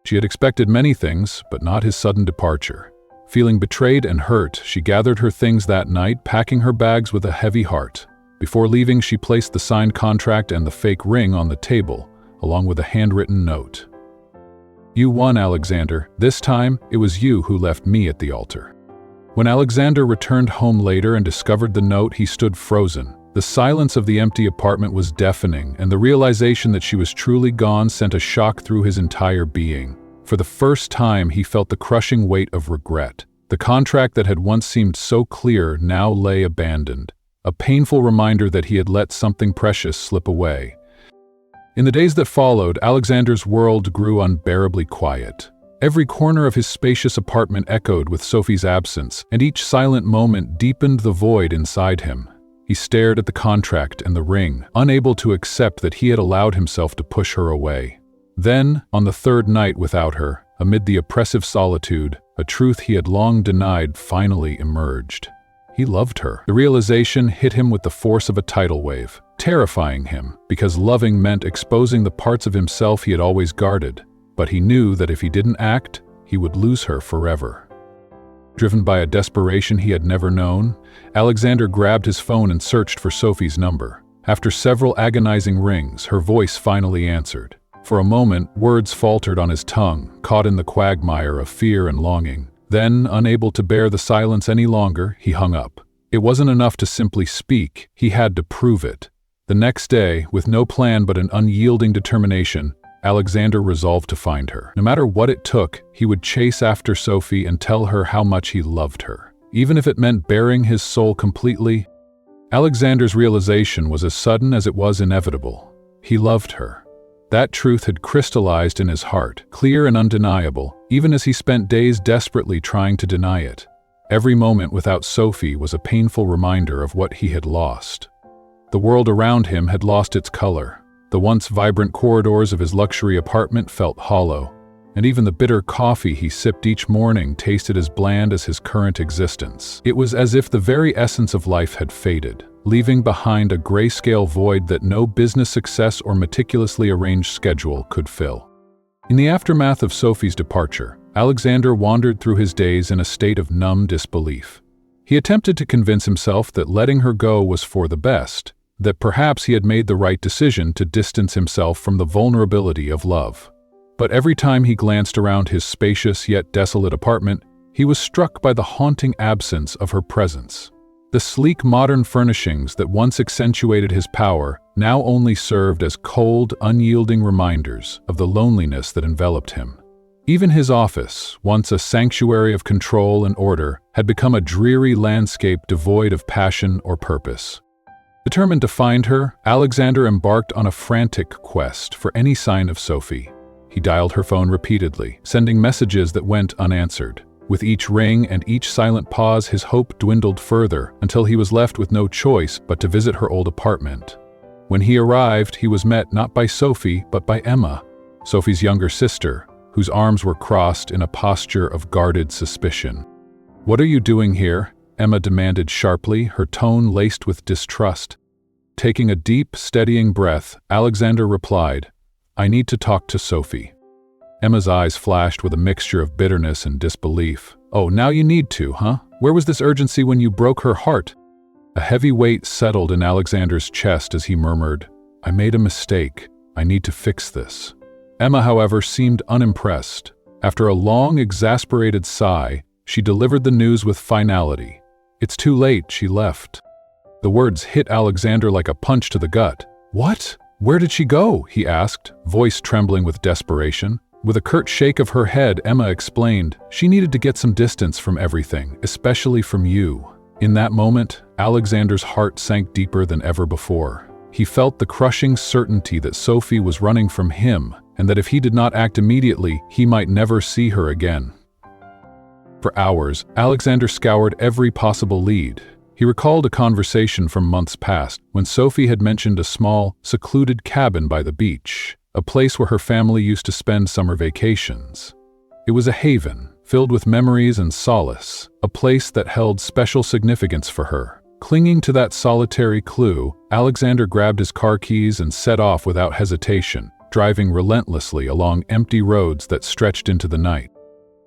She had expected many things, but not his sudden departure. Feeling betrayed and hurt, she gathered her things that night, packing her bags with a heavy heart. Before leaving, she placed the signed contract and the fake ring on the table, along with a handwritten note. "You won, Alexander. This time, it was you who left me at the altar." When Alexander returned home later and discovered the note, he stood frozen, The silence of the empty apartment was deafening, and the realization that she was truly gone sent a shock through his entire being. For the first time, he felt the crushing weight of regret. The contract that had once seemed so clear now lay abandoned, a painful reminder that he had let something precious slip away. In the days that followed, Alexander's world grew unbearably quiet. Every corner of his spacious apartment echoed with Sophie's absence, and each silent moment deepened the void inside him. He stared at the contract and the ring, unable to accept that he had allowed himself to push her away. Then, on the third night without her, amid the oppressive solitude, a truth he had long denied finally emerged. He loved her. The realization hit him with the force of a tidal wave, terrifying him, because loving meant exposing the parts of himself he had always guarded. But he knew that if he didn't act, he would lose her forever. Driven by a desperation he had never known, Alexander grabbed his phone and searched for Sophie's number. After several agonizing rings, her voice finally answered. For a moment, words faltered on his tongue, caught in the quagmire of fear and longing. Then, unable to bear the silence any longer, he hung up. It wasn't enough to simply speak, he had to prove it. The next day, with no plan but an unyielding determination, Alexander resolved to find her. No matter what it took, he would chase after Sophie and tell her how much he loved her. Even if it meant baring his soul completely. Alexander's realization was as sudden as it was inevitable. He loved her. That truth had crystallized in his heart, clear and undeniable, even as he spent days desperately trying to deny it. Every moment without Sophie was a painful reminder of what he had lost. The world around him had lost its color. The once vibrant corridors of his luxury apartment felt hollow, and even the bitter coffee he sipped each morning tasted as bland as his current existence. It was as if the very essence of life had faded, leaving behind a grayscale void that no business success or meticulously arranged schedule could fill. In the aftermath of Sophie's departure, Alexander wandered through his days in a state of numb disbelief. He attempted to convince himself that letting her go was for the best, that perhaps he had made the right decision to distance himself from the vulnerability of love. But every time he glanced around his spacious yet desolate apartment, he was struck by the haunting absence of her presence. The sleek modern furnishings that once accentuated his power now only served as cold, unyielding reminders of the loneliness that enveloped him. Even his office, once a sanctuary of control and order, had become a dreary landscape devoid of passion or purpose. Determined to find her, Alexander embarked on a frantic quest for any sign of Sophie. He dialed her phone repeatedly, sending messages that went unanswered. With each ring and each silent pause, his hope dwindled further until he was left with no choice but to visit her old apartment. When he arrived, he was met not by Sophie, but by Emma, Sophie's younger sister, whose arms were crossed in a posture of guarded suspicion. "What are you doing here?" Emma demanded sharply, her tone laced with distrust. Taking a deep, steadying breath, Alexander replied, "I need to talk to Sophie." Emma's eyes flashed with a mixture of bitterness and disbelief. "Oh, now you need to, huh? Where was this urgency when you broke her heart?" A heavy weight settled in Alexander's chest as he murmured, "I made a mistake. I need to fix this." Emma, however, seemed unimpressed. After a long, exasperated sigh, she delivered the news with finality. "It's too late," she left. The words hit Alexander like a punch to the gut. "What? Where did she go?" he asked, voice trembling with desperation. With a curt shake of her head, Emma explained, "She needed to get some distance from everything, especially from you." In that moment, Alexander's heart sank deeper than ever before. He felt the crushing certainty that Sophie was running from him, and that if he did not act immediately, he might never see her again. For hours, Alexander scoured every possible lead. He recalled a conversation from months past, when Sophie had mentioned a small, secluded cabin by the beach, a place where her family used to spend summer vacations. It was a haven, filled with memories and solace, a place that held special significance for her. Clinging to that solitary clue, Alexander grabbed his car keys and set off without hesitation, driving relentlessly along empty roads that stretched into the night.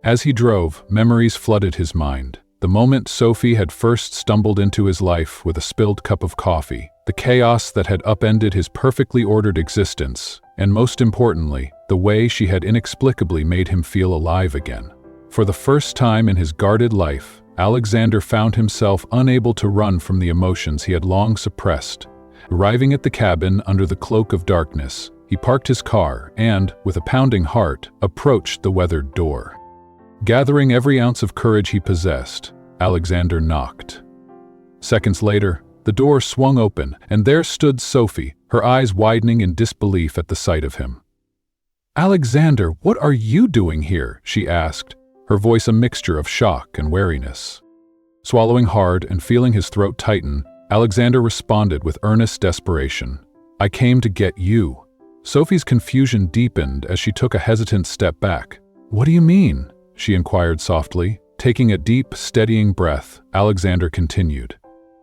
As he drove, memories flooded his mind. The moment Sophie had first stumbled into his life with a spilled cup of coffee, the chaos that had upended his perfectly ordered existence, and most importantly, the way she had inexplicably made him feel alive again. For the first time in his guarded life, Alexander found himself unable to run from the emotions he had long suppressed. Arriving at the cabin under the cloak of darkness, he parked his car and, with a pounding heart, approached the weathered door. Gathering every ounce of courage he possessed, Alexander knocked. Seconds later, the door swung open, and there stood Sophie, her eyes widening in disbelief at the sight of him. "Alexander, what are you doing here?" she asked, her voice a mixture of shock and wariness. Swallowing hard and feeling his throat tighten, Alexander responded with earnest desperation. "I came to get you." Sophie's confusion deepened as she took a hesitant step back. "What do you mean?" she inquired softly. Taking a deep, steadying breath, Alexander continued.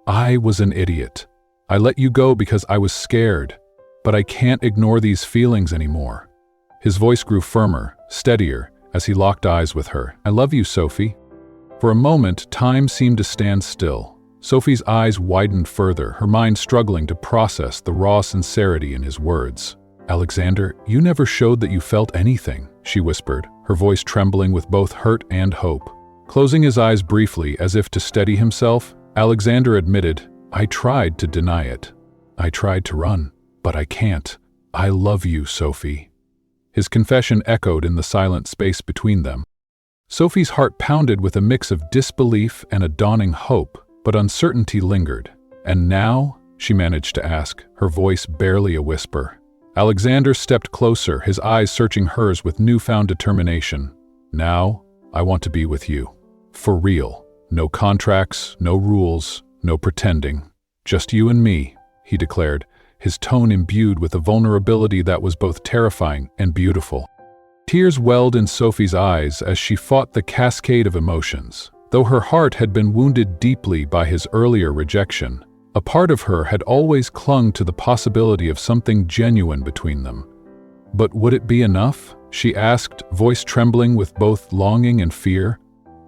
"I was an idiot. I let you go because I was scared, but I can't ignore these feelings anymore." His voice grew firmer, steadier, as he locked eyes with her. "I love you, Sophie." For a moment, time seemed to stand still. Sophie's eyes widened further, her mind struggling to process the raw sincerity in his words. "Alexander, you never showed that you felt anything," she whispered, her voice trembling with both hurt and hope. Closing his eyes briefly as if to steady himself, Alexander admitted, "I tried to deny it. I tried to run, but I can't. I love you, Sophie." His confession echoed in the silent space between them. Sophie's heart pounded with a mix of disbelief and a dawning hope, but uncertainty lingered. "And now?" she managed to ask, her voice barely a whisper. Alexander stepped closer, his eyes searching hers with newfound determination. "Now, I want to be with you. For real. No contracts, no rules, no pretending. Just you and me," he declared, his tone imbued with a vulnerability that was both terrifying and beautiful. Tears welled in Sophie's eyes as she fought the cascade of emotions. Though her heart had been wounded deeply by his earlier rejection, a part of her had always clung to the possibility of something genuine between them. "But would it be enough?" she asked, voice trembling with both longing and fear.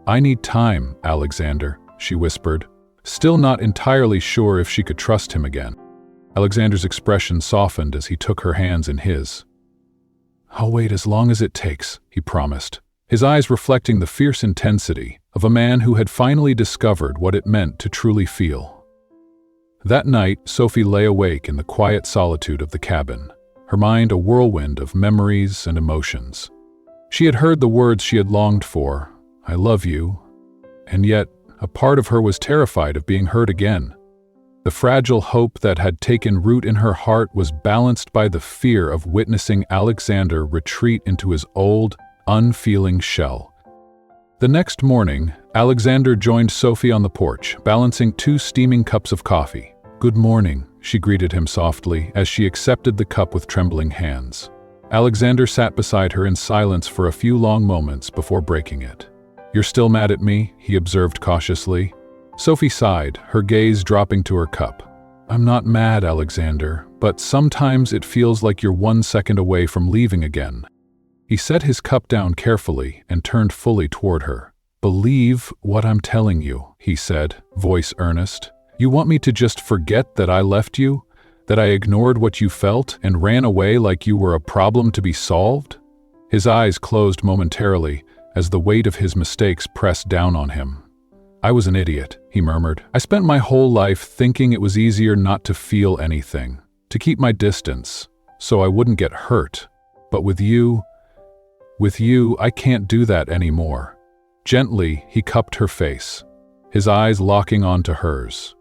"I need time, Alexander," she whispered, still not entirely sure if she could trust him again. Alexander's expression softened as he took her hands in his. "I'll wait as long as it takes," he promised, his eyes reflecting the fierce intensity of a man who had finally discovered what it meant to truly feel. That night, Sophie lay awake in the quiet solitude of the cabin, her mind a whirlwind of memories and emotions. She had heard the words she had longed for, "I love you," and yet a part of her was terrified of being heard again. The fragile hope that had taken root in her heart was balanced by the fear of witnessing Alexander retreat into his old, unfeeling shell. The next morning, Alexander joined Sophie on the porch, balancing 2 steaming cups of coffee. "Good morning," she greeted him softly as she accepted the cup with trembling hands. Alexander sat beside her in silence for a few long moments before breaking it. "You're still mad at me?" he observed cautiously. Sophie sighed, her gaze dropping to her cup. "I'm not mad, Alexander, but sometimes it feels like you're 1 second away from leaving again." He set his cup down carefully and turned fully toward her. "Believe what I'm telling you," he said, voice earnest. "You want me to just forget that I left you? That I ignored what you felt and ran away like you were a problem to be solved?" His eyes closed momentarily as the weight of his mistakes pressed down on him. "I was an idiot," he murmured. "I spent my whole life thinking it was easier not to feel anything, to keep my distance, so I wouldn't get hurt. But with you, I can't do that anymore." Gently, he cupped her face, his eyes locking onto hers.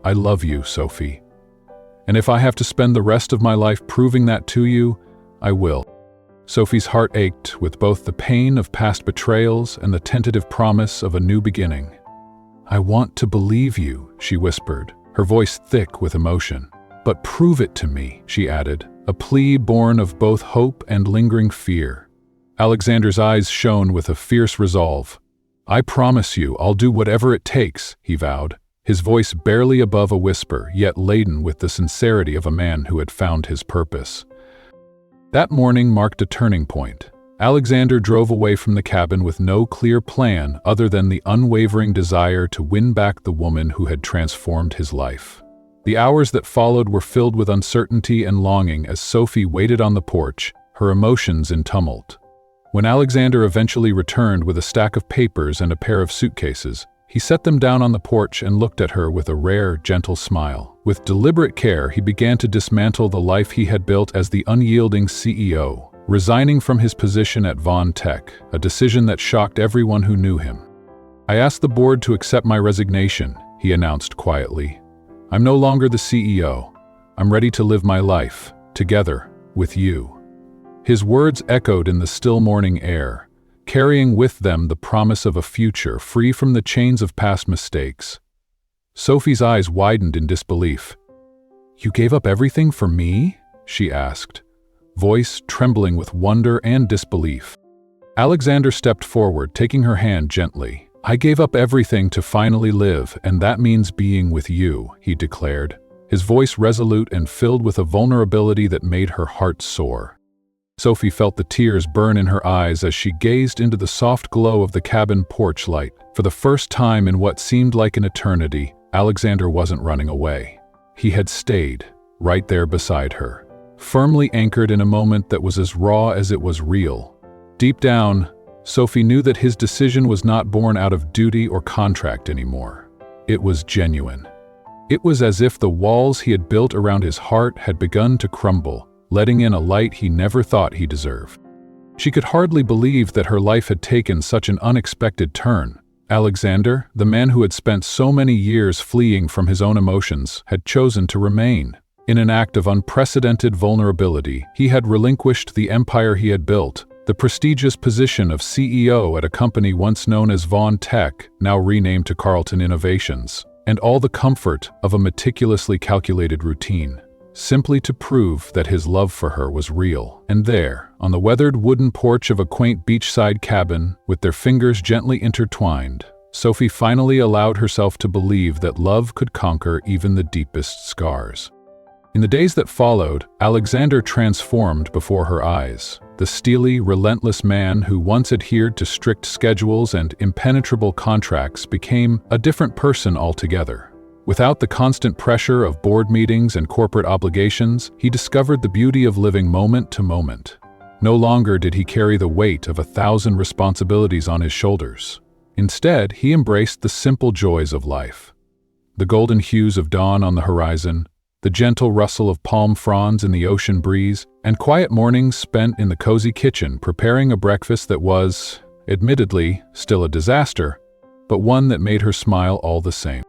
"I love you, Sophie. And if I have to spend the rest of my life proving that to you, I will." Sophie's heart ached with both the pain of past betrayals and the tentative promise of a new beginning. "I want to believe you," she whispered, her voice thick with emotion. "But prove it to me," she added, a plea born of both hope and lingering fear. Alexander's eyes shone with a fierce resolve. "I promise you I'll do whatever it takes," he vowed, his voice barely above a whisper, yet laden with the sincerity of a man who had found his purpose. That morning marked a turning point. Alexander drove away from the cabin with no clear plan other than the unwavering desire to win back the woman who had transformed his life. The hours that followed were filled with uncertainty and longing as Sophie waited on the porch, her emotions in tumult. When Alexander eventually returned with a stack of papers and a pair of suitcases, He set them down on the porch and looked at her with a rare, gentle smile. With deliberate care, he began to dismantle the life he had built as the unyielding CEO, resigning from his position at Vaughn Tech, a decision that shocked everyone who knew him. "I asked the board to accept my resignation," he announced quietly. "I'm no longer the CEO. I'm ready to live my life, together, with you." His words echoed in the still morning air, carrying with them the promise of a future free from the chains of past mistakes. Sophie's eyes widened in disbelief. "You gave up everything for me?" she asked, voice trembling with wonder and disbelief. Alexander stepped forward, taking her hand gently. "I gave up everything to finally live, and that means being with you," he declared, his voice resolute and filled with a vulnerability that made her heart soar. Sophie felt the tears burn in her eyes as she gazed into the soft glow of the cabin porch light. For the first time in what seemed like an eternity, Alexander wasn't running away. He had stayed, right there beside her, firmly anchored in a moment that was as raw as it was real. Deep down, Sophie knew that his decision was not born out of duty or contract anymore. It was genuine. It was as if the walls he had built around his heart had begun to crumble, letting in a light he never thought he deserved. She could hardly believe that her life had taken such an unexpected turn. Alexander, the man who had spent so many years fleeing from his own emotions, had chosen to remain. In an act of unprecedented vulnerability, he had relinquished the empire he had built, the prestigious position of CEO at a company once known as Vaughn Tech, now renamed to Carlton Innovations, and all the comfort of a meticulously calculated routine, simply to prove that his love for her was real. And there, on the weathered wooden porch of a quaint beachside cabin, with their fingers gently intertwined, Sophie finally allowed herself to believe that love could conquer even the deepest scars. In the days that followed, Alexander transformed before her eyes. The steely, relentless man who once adhered to strict schedules and impenetrable contracts became a different person altogether. Without the constant pressure of board meetings and corporate obligations, he discovered the beauty of living moment to moment. No longer did he carry the weight of 1,000 responsibilities on his shoulders. Instead, he embraced the simple joys of life. The golden hues of dawn on the horizon, the gentle rustle of palm fronds in the ocean breeze, and quiet mornings spent in the cozy kitchen preparing a breakfast that was, admittedly, still a disaster, but one that made her smile all the same.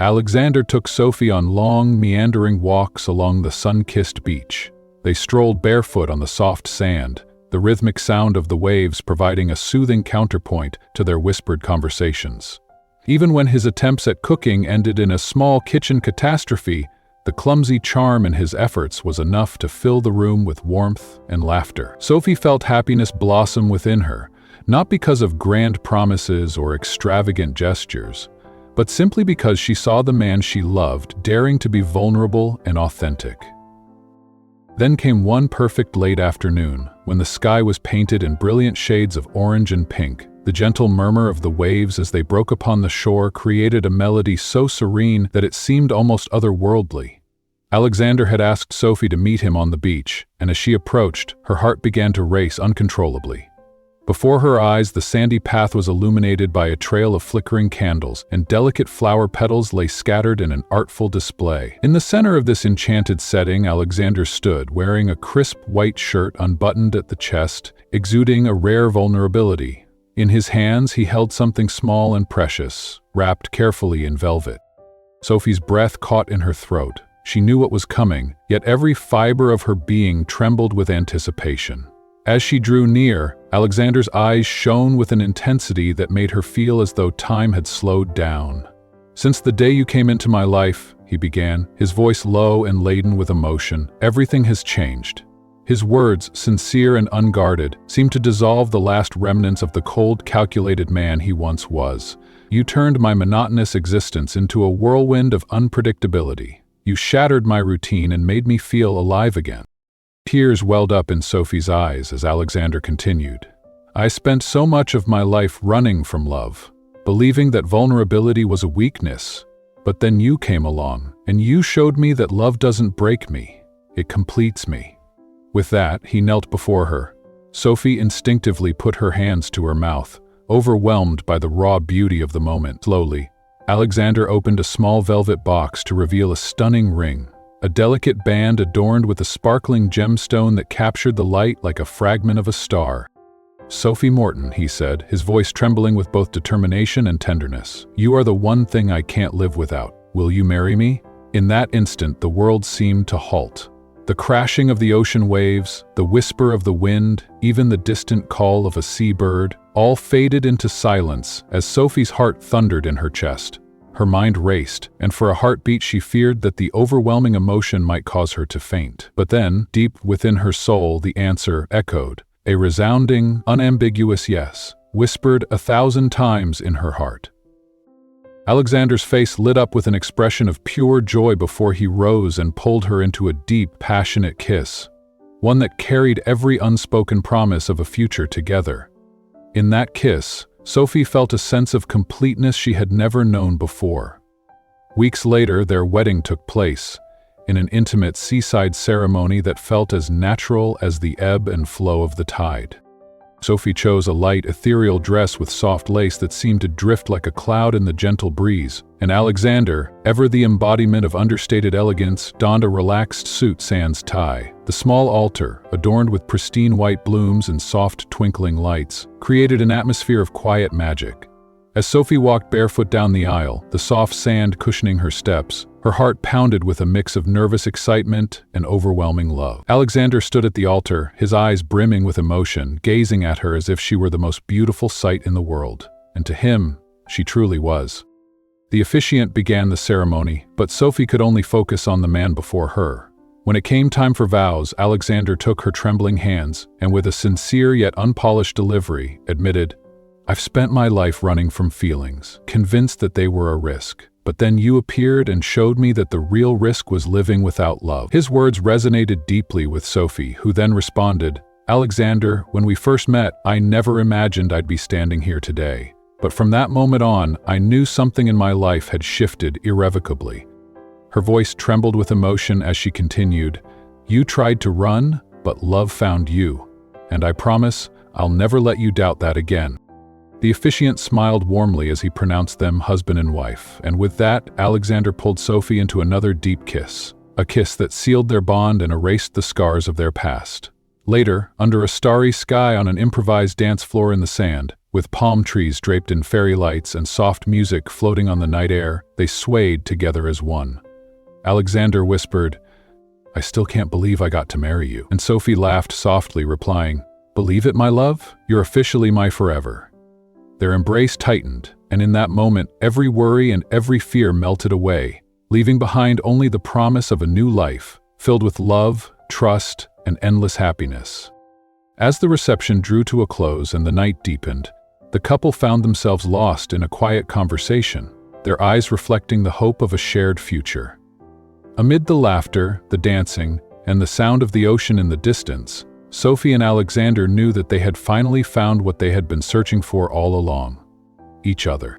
Alexander took Sophie on long, meandering walks along the sun-kissed beach. They strolled barefoot on the soft sand, the rhythmic sound of the waves providing a soothing counterpoint to their whispered conversations. Even when his attempts at cooking ended in a small kitchen catastrophe, the clumsy charm in his efforts was enough to fill the room with warmth and laughter. Sophie felt happiness blossom within her, not because of grand promises or extravagant gestures, but simply because she saw the man she loved daring to be vulnerable and authentic. Then came one perfect late afternoon, when the sky was painted in brilliant shades of orange and pink. The gentle murmur of the waves as they broke upon the shore created a melody so serene that it seemed almost otherworldly. Alexander had asked Sophie to meet him on the beach, and as she approached, her heart began to race uncontrollably. Before her eyes, the sandy path was illuminated by a trail of flickering candles, and delicate flower petals lay scattered in an artful display. In the center of this enchanted setting, Alexander stood, wearing a crisp white shirt unbuttoned at the chest, exuding a rare vulnerability. In his hands, he held something small and precious, wrapped carefully in velvet. Sophie's breath caught in her throat. She knew what was coming, yet every fiber of her being trembled with anticipation. As she drew near, Alexander's eyes shone with an intensity that made her feel as though time had slowed down. "Since the day you came into my life," he began, his voice low and laden with emotion, "everything has changed." His words, sincere and unguarded, seemed to dissolve the last remnants of the cold, calculated man he once was. "You turned my monotonous existence into a whirlwind of unpredictability. You shattered my routine and made me feel alive again." Tears welled up in Sophie's eyes as Alexander continued. "I spent so much of my life running from love, believing that vulnerability was a weakness. But then you came along, and you showed me that love doesn't break me, it completes me." With that, he knelt before her. Sophie instinctively put her hands to her mouth, overwhelmed by the raw beauty of the moment. Slowly, Alexander opened a small velvet box to reveal a stunning ring, a delicate band adorned with a sparkling gemstone that captured the light like a fragment of a star. "Sophie Morton," he said, his voice trembling with both determination and tenderness. "You are the one thing I can't live without. Will you marry me?" In that instant, the world seemed to halt. The crashing of the ocean waves, the whisper of the wind, even the distant call of a seabird, all faded into silence as Sophie's heart thundered in her chest. Her mind raced, and for a heartbeat she feared that the overwhelming emotion might cause her to faint. But then, deep within her soul, the answer echoed, a resounding, unambiguous yes, whispered 1,000 times in her heart. Alexander's face lit up with an expression of pure joy before he rose and pulled her into a deep, passionate kiss, one that carried every unspoken promise of a future together. In that kiss, Sophie felt a sense of completeness she had never known before. Weeks later, their wedding took place, in an intimate seaside ceremony that felt as natural as the ebb and flow of the tide. Sophie chose a light, ethereal dress with soft lace that seemed to drift like a cloud in the gentle breeze, and Alexander, ever the embodiment of understated elegance, donned a relaxed suit sans tie. The small altar, adorned with pristine white blooms and soft twinkling lights, created an atmosphere of quiet magic. As Sophie walked barefoot down the aisle, the soft sand cushioning her steps, her heart pounded with a mix of nervous excitement and overwhelming love. Alexander stood at the altar, his eyes brimming with emotion, gazing at her as if she were the most beautiful sight in the world. And to him, she truly was. The officiant began the ceremony, but Sophie could only focus on the man before her. When it came time for vows, Alexander took her trembling hands, and with a sincere yet unpolished delivery, admitted, "I've spent my life running from feelings, convinced that they were a risk. But then you appeared and showed me that the real risk was living without love." His words resonated deeply with Sophie, who then responded, "Alexander, when we first met, I never imagined I'd be standing here today. But from that moment on, I knew something in my life had shifted irrevocably." Her voice trembled with emotion as she continued, "You tried to run, but love found you. And I promise, I'll never let you doubt that again." The officiant smiled warmly as he pronounced them husband and wife, and with that, Alexander pulled Sophie into another deep kiss, a kiss that sealed their bond and erased the scars of their past. Later, under a starry sky on an improvised dance floor in the sand, with palm trees draped in fairy lights and soft music floating on the night air, they swayed together as one. Alexander whispered, "I still can't believe I got to marry you." And Sophie laughed softly, replying, "Believe it, my love? You're officially my forever." Their embrace tightened, and in that moment, every worry and every fear melted away, leaving behind only the promise of a new life, filled with love, trust, and endless happiness. As the reception drew to a close and the night deepened, the couple found themselves lost in a quiet conversation, their eyes reflecting the hope of a shared future. Amid the laughter, the dancing, and the sound of the ocean in the distance, Sophie and Alexander knew that they had finally found what they had been searching for all along: each other.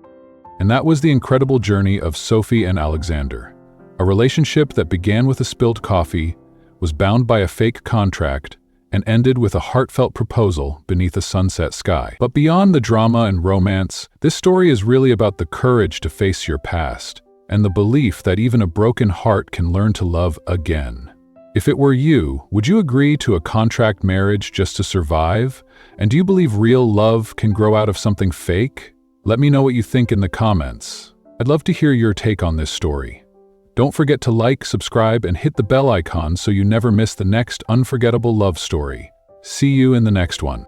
And that was the incredible journey of Sophie and Alexander. A relationship that began with a spilled coffee, was bound by a fake contract, and ended with a heartfelt proposal beneath a sunset sky. But beyond the drama and romance, this story is really about the courage to face your past, and the belief that even a broken heart can learn to love again. If it were you, would you agree to a contract marriage just to survive? And do you believe real love can grow out of something fake? Let me know what you think in the comments. I'd love to hear your take on this story. Don't forget to like, subscribe, and hit the bell icon so you never miss the next unforgettable love story. See you in the next one.